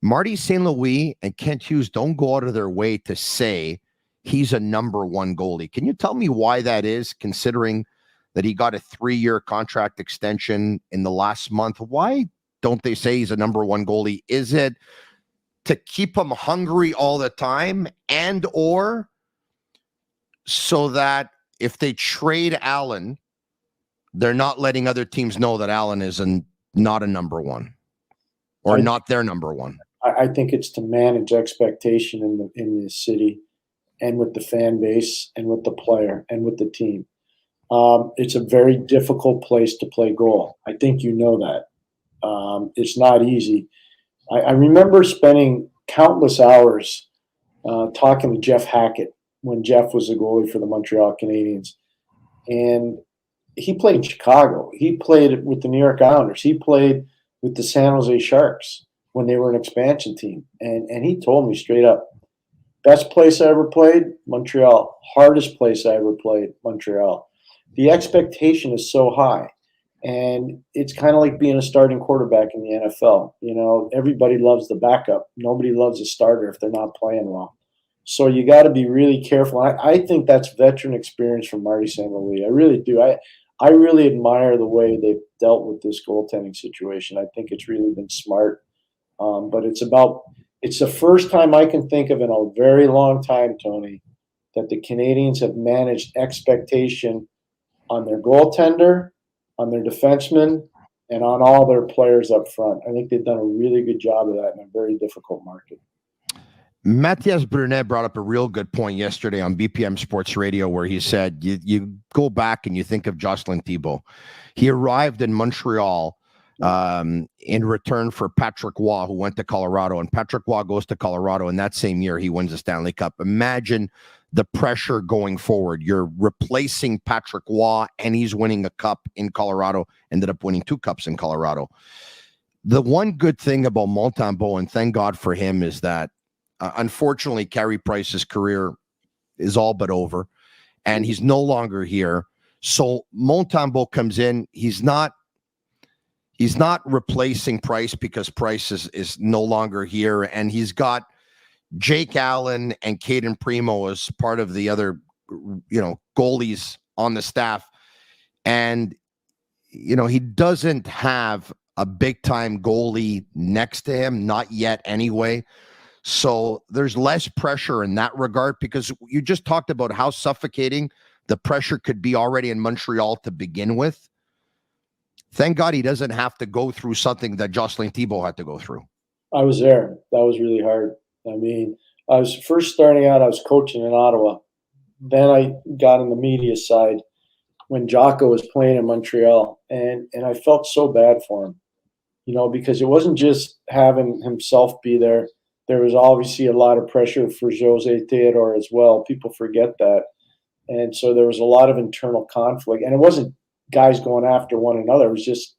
Marty St. Louis and Kent Hughes don't go out of their way to say he's a number one goalie. Can you tell me why that is, considering that he got a 3-year contract extension in the last month? Why don't they say he's a number one goalie? Is it to keep him hungry all the time, and or so that if they trade Allen, they're not letting other teams know that Allen is not a number one, or not their number one? I think it's to manage expectation in the city and with the fan base and with the player and with the team. It's a very difficult place to play goal. I think you know that. It's not easy. I remember spending countless hours talking to Jeff Hackett when Jeff was the goalie for the Montreal Canadiens. And he played in Chicago. He played with the New York Islanders. He played with the San Jose Sharks when they were an expansion team. And he told me straight up, best place I ever played, Montreal. Hardest place I ever played, Montreal. The expectation is so high. And it's kind of like being a starting quarterback in the NFL. You know, everybody loves the backup. Nobody loves a starter if they're not playing well. So you got to be really careful. I think that's veteran experience from Marty St. Louis. I really do. I really admire the way they've dealt with this goaltending situation. I think it's really been smart. But it's the first time I can think of in a very long time, Tony, that the Canadians have managed expectation on their goaltender, on their defensemen, and on all their players up front. I think they've done a really good job of that in a very difficult market. Mathias Brunet brought up a real good point yesterday on BPM Sports Radio, where he said, you go back and you think of Jocelyn Thibault. He arrived in Montreal in return for Patrick Waugh, who went to Colorado, and Patrick Waugh goes to Colorado, and that same year he wins the Stanley Cup. Imagine the pressure going forward. You're replacing Patrick Waugh, and he's winning a cup in Colorado, ended up winning 2 cups in Colorado. The one good thing about Montembeault, and thank God for him, is that unfortunately, Carey Price's career is all but over, and he's no longer here. So Montembeault comes in. He's not replacing Price because Price is no longer here, and he's got Jake Allen and Caden Primo as part of the other, goalies on the staff. And, he doesn't have a big-time goalie next to him, not yet anyway. So there's less pressure in that regard, because you just talked about how suffocating the pressure could be already in Montreal to begin with. Thank God he doesn't have to go through something that Jocelyn Thibault had to go through. I was there. That was really hard. I mean, I was first starting out, I was coaching in Ottawa. Then I got on the media side when Jocko was playing in Montreal, and I felt so bad for him, because it wasn't just having himself be there. There was obviously a lot of pressure for Jose Theodore as well. People forget that. And so there was a lot of internal conflict. And it wasn't guys going after one another. It was just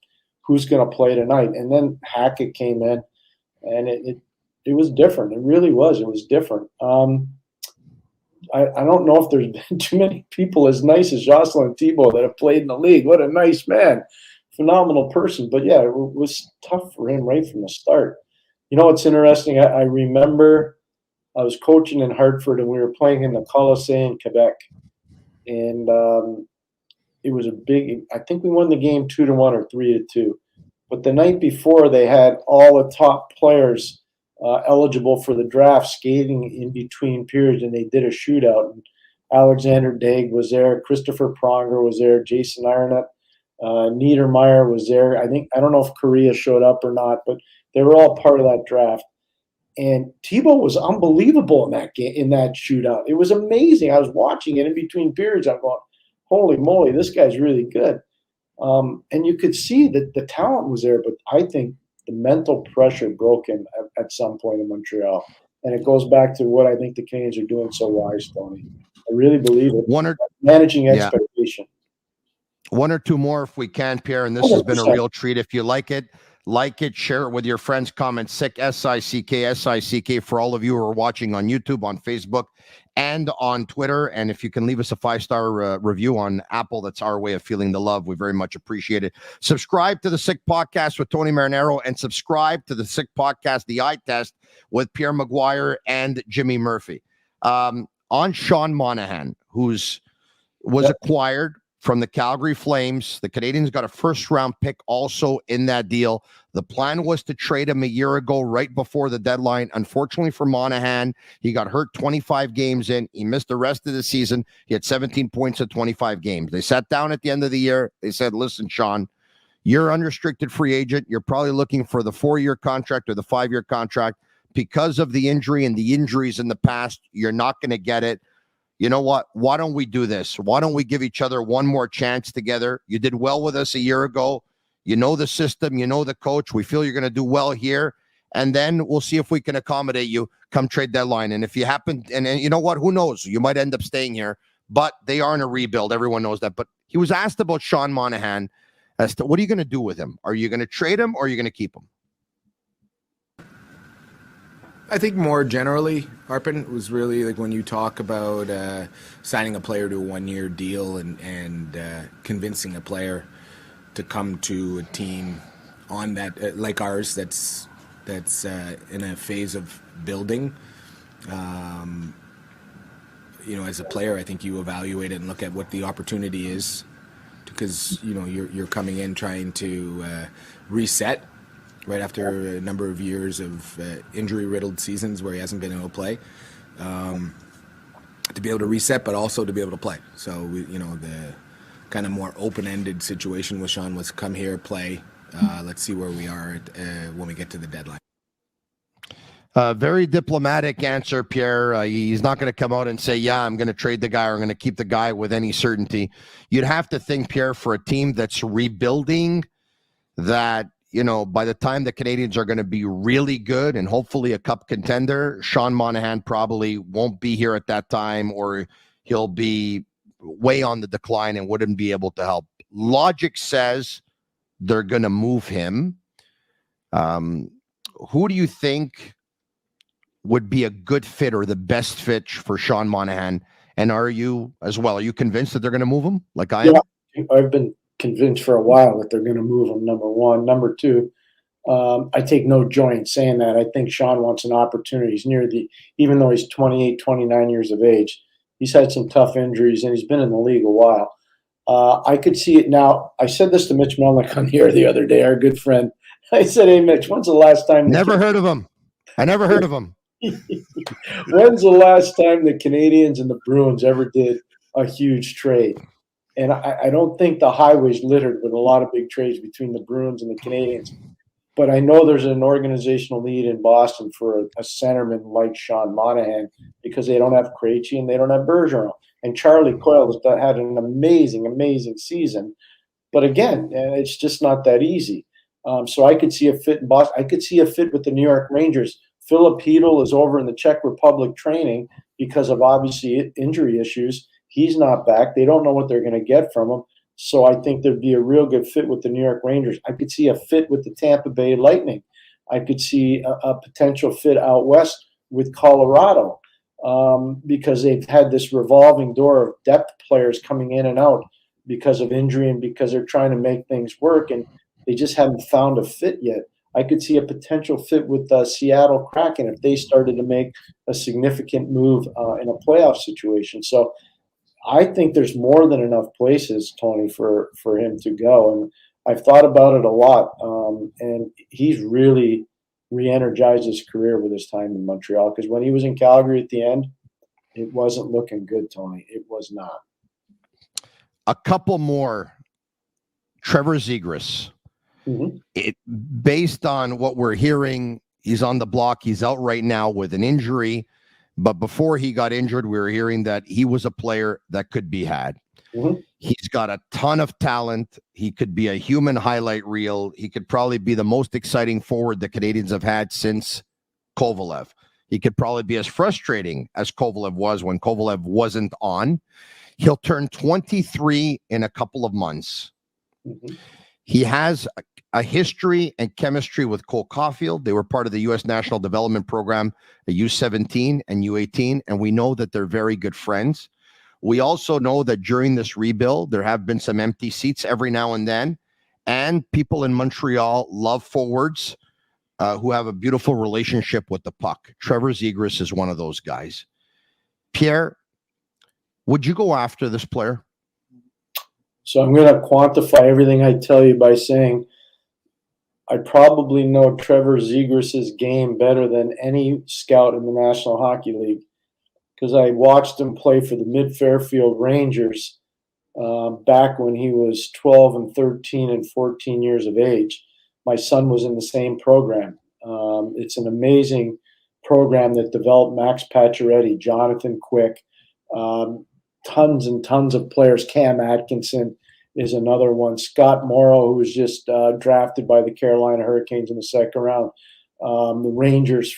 who's going to play tonight. And then Hackett came in, and it was different. It really was. It was different. I don't know if there's been too many people as nice as Jocelyn Thibault that have played in the league. What a nice man. Phenomenal person. But, yeah, it was tough for him right from the start. What's interesting, I remember I was coaching in Hartford, and we were playing in the Colisée in Quebec. And it was I think we won the game 2-1 or 3-2. But the night before, they had all the top players eligible for the draft skating in between periods, and they did a shootout. And Alexander Daig was there, Christopher Pronger was there, Jason Arnott, Niedermeyer was there. I don't know if Korea showed up or not, but they were all part of that draft. And Thibault was unbelievable in that game, in that shootout. It was amazing. I was watching it in between periods. I'm going, holy moly, this guy's really good. And you could see that the talent was there, but I think the mental pressure broke him at some point in Montreal. And it goes back to what I think the Canadians are doing so wise, Tony. I really believe it. Managing expectation. One or two more if we can, Pierre, and this has been a real treat. If you like it, like it, share it with your friends, comment sick, SICK, for all of you who are watching on YouTube, on Facebook, and on Twitter. And if you can leave us a 5-star review on Apple, that's our way of feeling the love. We very much appreciate it. Subscribe to the Sick Podcast with Tony Marinaro, and subscribe to the Sick Podcast, The Eye Test, with Pierre McGuire and Jimmy Murphy. On Sean Monahan, was acquired from the Calgary Flames. The Canadians got a first-round pick also in that deal. The plan was to trade him a year ago, right before the deadline. Unfortunately for Monahan, he got hurt 25 games in. He missed the rest of the season. He had 17 points in 25 games. They sat down at the end of the year. They said, listen, Sean, you're unrestricted free agent. You're probably looking for the 4-year contract or the 5-year contract. Because of the injury and the injuries in the past, you're not going to get it. You know what? Why don't we do this? Why don't we give each other one more chance together? You did well with us a year ago. You know the system. You know the coach. We feel you're going to do well here. And then we'll see if we can accommodate you come trade deadline. And if you happen, and you know what? Who knows? You might end up staying here. But they are in a rebuild. Everyone knows that. But he was asked about Sean Monahan as to what are you going to do with him? Are you going to trade him or are you going to keep him? I think more generally, Harpin, was really like when you talk about signing a player to a 1-year deal and convincing a player to come to a team on that like ours that's in a phase of building. As a player, I think you evaluate it and look at what the opportunity is, because you're coming in trying to reset. Right after a number of years of injury-riddled seasons where he hasn't been able to play, to be able to reset, but also to be able to play. So, the kind of more open-ended situation with Sean was come here, play. Let's see where we are when we get to the deadline. Very diplomatic answer, Pierre. He's not going to come out and say, yeah, I'm going to trade the guy or I'm going to keep the guy with any certainty. You'd have to think, Pierre, for a team that's rebuilding, that by the time the Canadians are going to be really good and hopefully a cup contender, Sean Monahan probably won't be here at that time, or he'll be way on the decline and wouldn't be able to help. Logic says they're going to move him. Who do you think would be a good fit or the best fit for Sean Monahan? And are you convinced that they're going to move him like I am? Yeah, I've been convinced for a while that they're going to move him, number one. Number two, I take no joy in saying that. I think Sean wants an opportunity. He's even though he's 28, 29 years of age, he's had some tough injuries and he's been in the league a while. I could see it now. I said this to Mitch Melnick on here the other day, our good friend. I said, hey, Mitch, when's the last time? Never heard of him. I never heard of him. When's the last time the Canadians and the Bruins ever did a huge trade? And I don't think the highway's littered with a lot of big trades between the Bruins and the Canadians. But I know there's an organizational need in Boston for a centerman like Sean Monahan, because they don't have Krejci and they don't have Bergeron. And Charlie Coyle has had an amazing, amazing season. But again, it's just not that easy. So I could see a fit in Boston. I could see a fit with the New York Rangers. Philip Hedl is over in the Czech Republic training because of obviously injury issues. He's not back. They don't know what they're going to get from him. So I think there'd be a real good fit with the New York Rangers. I could see a fit with the Tampa Bay Lightning. I could see a potential fit out west with Colorado, because they've had this revolving door of depth players coming in and out because of injury and because they're trying to make things work, and they just haven't found a fit yet. I could see a potential fit with Seattle Kraken if they started to make a significant move in a playoff situation. So I think there's more than enough places, Tony, for him to go. And I've thought about it a lot. And he's really re-energized his career with his time in Montreal, because when he was in Calgary at the end, it wasn't looking good, Tony. It was not. A couple more. Trevor Zegras. Mm-hmm. Based on what we're hearing, he's on the block. He's out right now with an injury. But before he got injured, we were hearing that he was a player that could be had. Mm-hmm. He's got a ton of talent. He could be a human highlight reel. He could probably be the most exciting forward the Canadians have had since Kovalev. He could probably be as frustrating as Kovalev was when Kovalev wasn't on. He'll turn 23 in a couple of months. Mm-hmm. He has a history and chemistry with Cole Caulfield. They were part of the U.S. National Development Program at U17 and U18, and we know that they're very good friends. We also know that during this rebuild, there have been some empty seats every now and then, and people in Montreal love forwards who have a beautiful relationship with the puck. Trevor Zegras is one of those guys. Pierre, would you go after this player? So I'm going to quantify everything I tell you by saying I probably know Trevor Zegras' game better than any scout in the National Hockey League because I watched him play for the Mid-Fairfield Rangers back when he was 12 and 13 and 14 years of age. My son was in the same program. It's an amazing program that developed Max Pacioretty, Jonathan Quick, tons and tons of players. Cam Atkinson is another one. Scott Morrow, who was just drafted by the Carolina Hurricanes in the second round. The Rangers,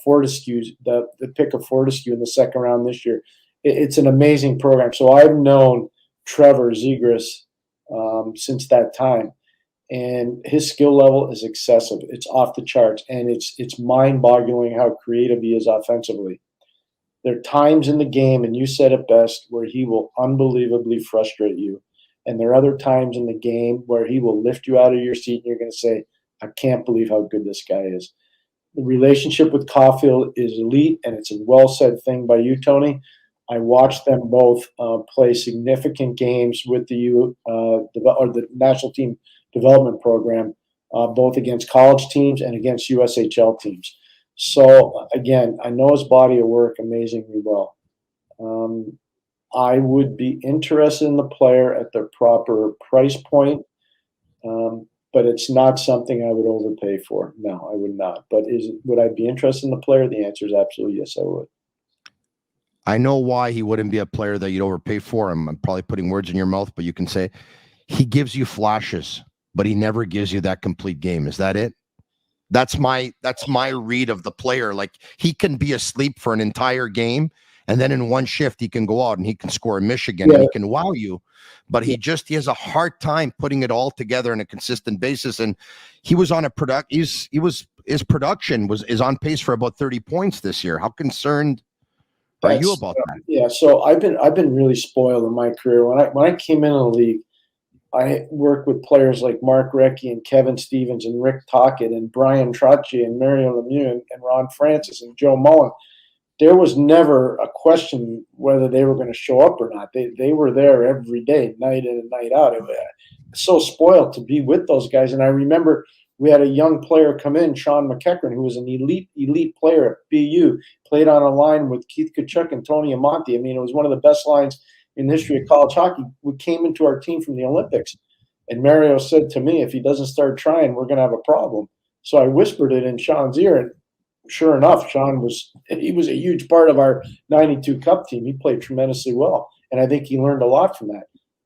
Fortescue, the pick of Fortescue in the second round this year. It's an amazing program. So I've known Trevor Zegras since that time. And his skill level is excessive. It's off the charts. And it's mind-boggling how creative he is offensively. There are times in the game, and you said it best, where he will unbelievably frustrate you. And there are other times in the game where he will lift you out of your seat and you're going to say, I can't believe how good this guy is. The relationship with Caulfield is elite, and it's a well-said thing by you, Tony. I watched them both play significant games with the national team development program, both against college teams and against USHL teams. So, again, I know his body of work amazingly well. I would be interested in the player at their proper price point, but it's not something I would overpay for. No, I would not. But would I be interested in the player? The answer is absolutely yes, I would. I know why he wouldn't be a player that you'd overpay for. I'm probably putting words in your mouth, but you can say he gives you flashes, but he never gives you that complete game. Is that it? That's my read of the player. Like, he can be asleep for an entire game, and then in one shift he can go out and he can score a Michigan and he can wow you. But he has a hard time putting it all together on a consistent basis. And he was on a his production is on pace for about 30 points this year. How concerned are you about that? Yeah, so I've been really spoiled in my career. When I came into the league, I worked with players like Mark Recchi and Kevin Stevens and Rick Tocchet and Brian Trottier and Mario Lemieux and Ron Francis and Joe Mullen. There was never a question whether they were going to show up or not. They were there every day, night in and night out. I was so spoiled to be with those guys. And I remember we had a young player come in, Sean McEachran, who was an elite player at BU, played on a line with Keith Kachuk and Tony Amonte. I mean, it was one of the best lines in the history of college hockey. We came into our team from the Olympics. And Mario said to me, if he doesn't start trying, we're going to have a problem. So I whispered it in Sean's ear, and sure enough, Sean was a huge part of our 92 Cup team. He played tremendously well, and I think he learned a lot from that.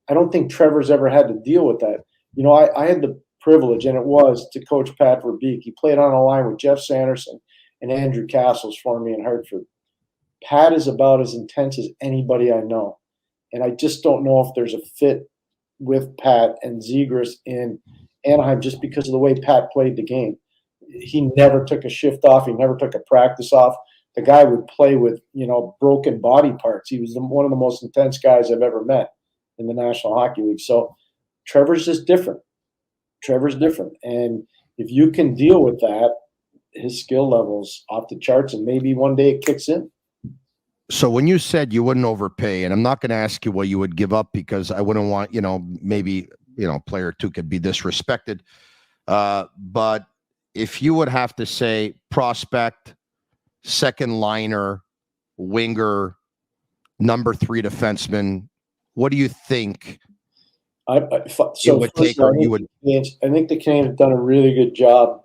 I don't think Trevor's ever had to deal with that. You know, I had the privilege, and it was, to coach Pat Verbeek. He played on a line with Jeff Sanderson and Andrew Castles for me in Hartford. Pat is about as intense as anybody I know, and I just don't know if there's a fit with Pat and Zegras in Anaheim just because of the way Pat played the game. He never took a shift off. He never took a practice off. The guy would play with, broken body parts. He was one of the most intense guys I've ever met in the National Hockey League. So Trevor's just different. Trevor's different. And if you can deal with that, his skill level's off the charts, and maybe one day it kicks in. So when you said you wouldn't overpay, and I'm not going to ask you what you would give up because I wouldn't want, maybe, player two could be disrespected. But if you would have to say prospect, second liner, winger, number 3 defenseman, what do you think it would take? Or you would? I think the Canadians have done a really good job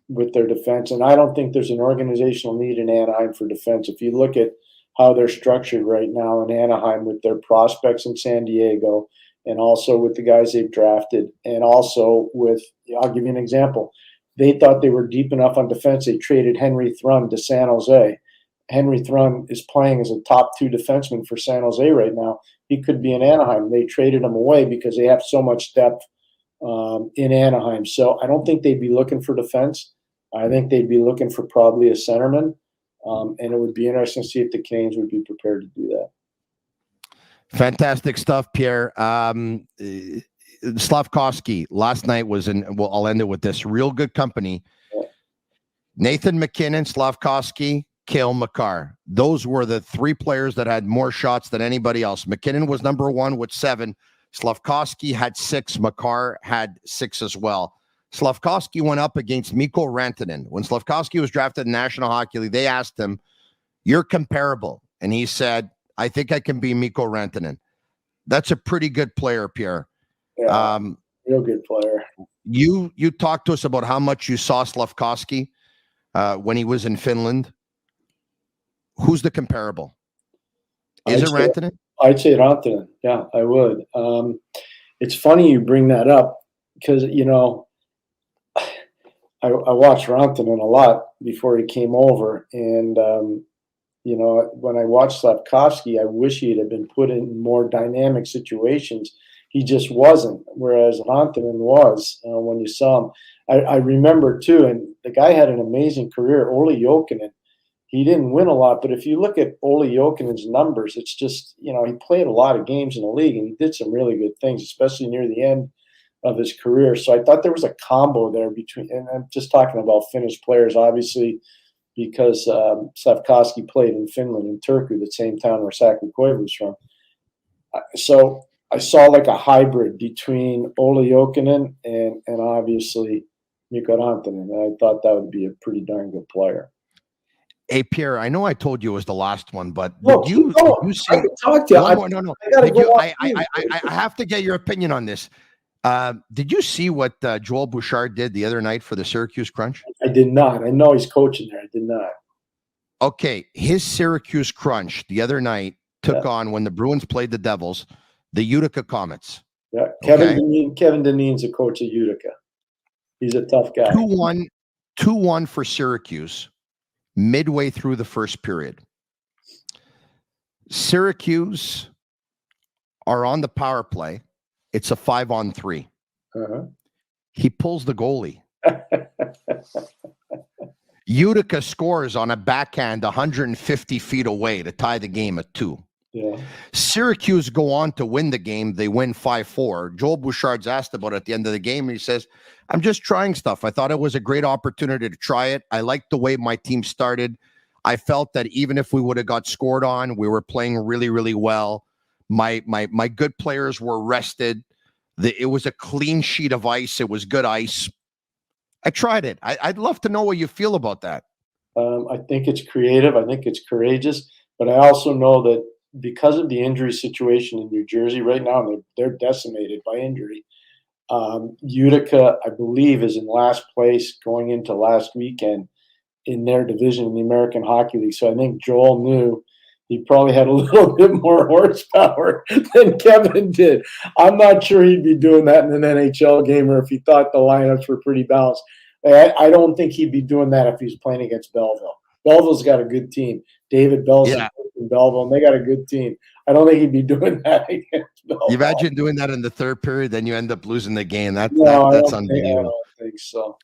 with their defense, and I don't think there's an organizational need in Anaheim for defense. If you look at how they're structured right now in Anaheim with their prospects in San Diego, and also with the guys they've drafted, and also with, I'll give you an example. They thought they were deep enough on defense. They traded Henry Thrun to San Jose. Henry Thrun is playing as a top 2 defenseman for San Jose right now. He could be in Anaheim. They traded him away because they have so much depth in Anaheim. So I don't think they'd be looking for defense. I think they'd be looking for probably a centerman. And it would be interesting to see if the Canes would be prepared to do that. Fantastic stuff, Pierre. Slavkovsky last night was well, I'll end it with this. Real good company. Yeah. Nathan McKinnon, Slavkovsky, Cale Makar. Those were the three players that had more shots than anybody else. McKinnon was number one with 7. Slavkovsky had 6. Makar had 6 as well. Slavkovsky went up against Mikko Rantanen. When Slavkovsky was drafted in National Hockey League, they asked him, "You're comparable." And he said, "I think I can be Mikko Rantanen." That's a pretty good player, Pierre. Yeah, real good player. You talked to us about how much you saw Slavkovsky when he was in Finland. Who's the comparable? Is it Rantanen? I'd say Rantanen. Yeah, I would. It's funny you bring that up because, you know, I watched Rantanen a lot before he came over. And, you know, when I watched Slavkovsky, I wish he had been put in more dynamic situations. He just wasn't, whereas Rantanen was when you saw him. I remember, too, and the guy had an amazing career, Olli Jokinen. He didn't win a lot, but if you look at Olli Jokinen's numbers, it's just, you know, he played a lot of games in the league, and he did some really good things, especially near the end of his career. So I thought there was a combo there between, and I'm just talking about Finnish players, obviously, because Slavkovsky played in Finland, in Turku, the same town where Sakko Koivu was from. So I saw like a hybrid between Olli Jokinen and obviously Mikko Rantanen, and I thought that would be a pretty darn good player. Hey, Pierre, I know I told you it was the last one, but no, did you see? I can talk to you. I have to get your opinion on this. Did you see what Joel Bouchard did the other night for the Syracuse Crunch? I did not. I know he's coaching there. I did not. Okay, his Syracuse Crunch the other night took on, when the Bruins played the Devils, the Utica Comets. Yeah, Kevin Dineen's a coach of Utica. He's a tough guy. 2-1 for Syracuse. Midway through the first period, Syracuse are on the power play. It's a 5-on-3. He pulls the goalie. Utica scores on a backhand 150 feet away to tie the game at 2. Yeah. Syracuse go on to win the game. They win 5-4. Joel Bouchard's asked about it at the end of the game, and he says, "I'm just trying stuff. I thought it was a great opportunity to try it. I liked the way my team started. I felt that even if we would have got scored on, we were playing really, really well. My good players were rested. It was a clean sheet of ice. It was good ice. I tried it. I'd love to know what you feel about that." I think it's creative. I think it's courageous. But I also know that because of the injury situation in New Jersey right now, they're decimated by injury. Utica, I believe, is in last place going into last weekend in their division in the American Hockey League. So I think Joel knew he probably had a little bit more horsepower than Kevin did. I'm not sure he'd be doing that in an NHL game, or if he thought the lineups were pretty balanced. I don't think he'd be doing that if he was playing against Belleville. Belleville's got a good team. David Bell's in Belleville, and they got a good team. I don't think he'd be doing that against Belleville. You imagine doing that in the third period, then you end up losing the game. That's unbelievable. I don't think so.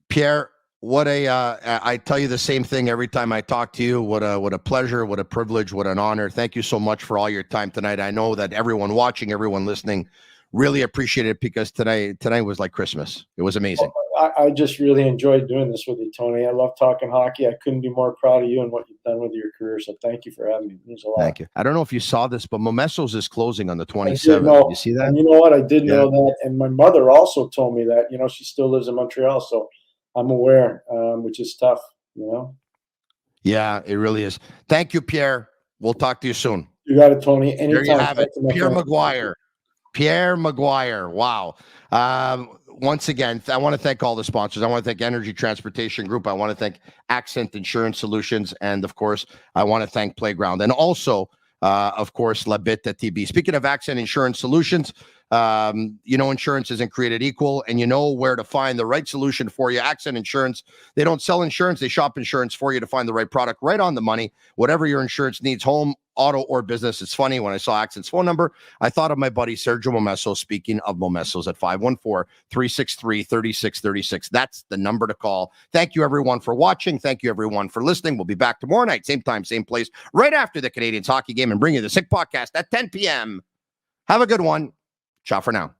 Pierre, I tell you the same thing every time I talk to you. What a pleasure, what a privilege, what an honor. Thank you so much for all your time tonight. I know that everyone watching, everyone listening really appreciate it, because tonight was like Christmas. It was amazing. I just really enjoyed doing this with you, Tony. I love talking hockey. I couldn't be more proud of you and what you've done with your career. So thank you for having me. It means a lot. Thank you. I don't know if you saw this, but Momesso's is closing on the 27th. You see that? And you know what? I did know that. And my mother also told me that. You know, she still lives in Montreal, so I'm aware, which is tough, you know? Yeah, it really is. Thank you, Pierre. We'll talk to you soon. You got it, Tony. Anytime. There you have it. Pierre McGuire. Pierre McGuire. Wow. Once again, I want to thank all the sponsors. I want to thank Energy Transportation Group. I want to thank Accent Insurance Solutions. And, of course, I want to thank Playground. And also, of course, La Bita TB. Speaking of Accent Insurance Solutions, insurance isn't created equal, and you know where to find the right solution for you. Accent Insurance, they don't sell insurance. They shop insurance for you to find the right product right on the money. Whatever your insurance needs, home, auto or business. It's funny, when I saw Accent's phone number, I thought of my buddy Sergio Momesso. Speaking of Momessos, at 514-363-3636. That's the number to call. Thank you, everyone, for watching. Thank you, everyone, for listening. We'll be back tomorrow night, same time, same place, right after the Canadiens hockey game, and bring you the Sick Podcast at 10 p.m. Have a good one. Ciao for now.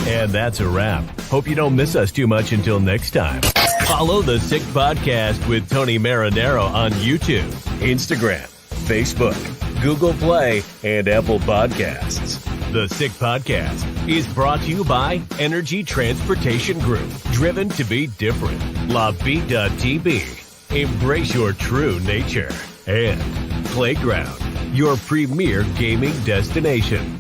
And that's a wrap. Hope you don't miss us too much until next time. Follow the Sick Podcast with Tony Marinaro on YouTube, Instagram, Facebook, Google Play, and Apple Podcasts. The Sick Podcast is brought to you by Energy Transportation Group, driven to be different. LaVie.tv, embrace your true nature. And Playground, your premier gaming destination.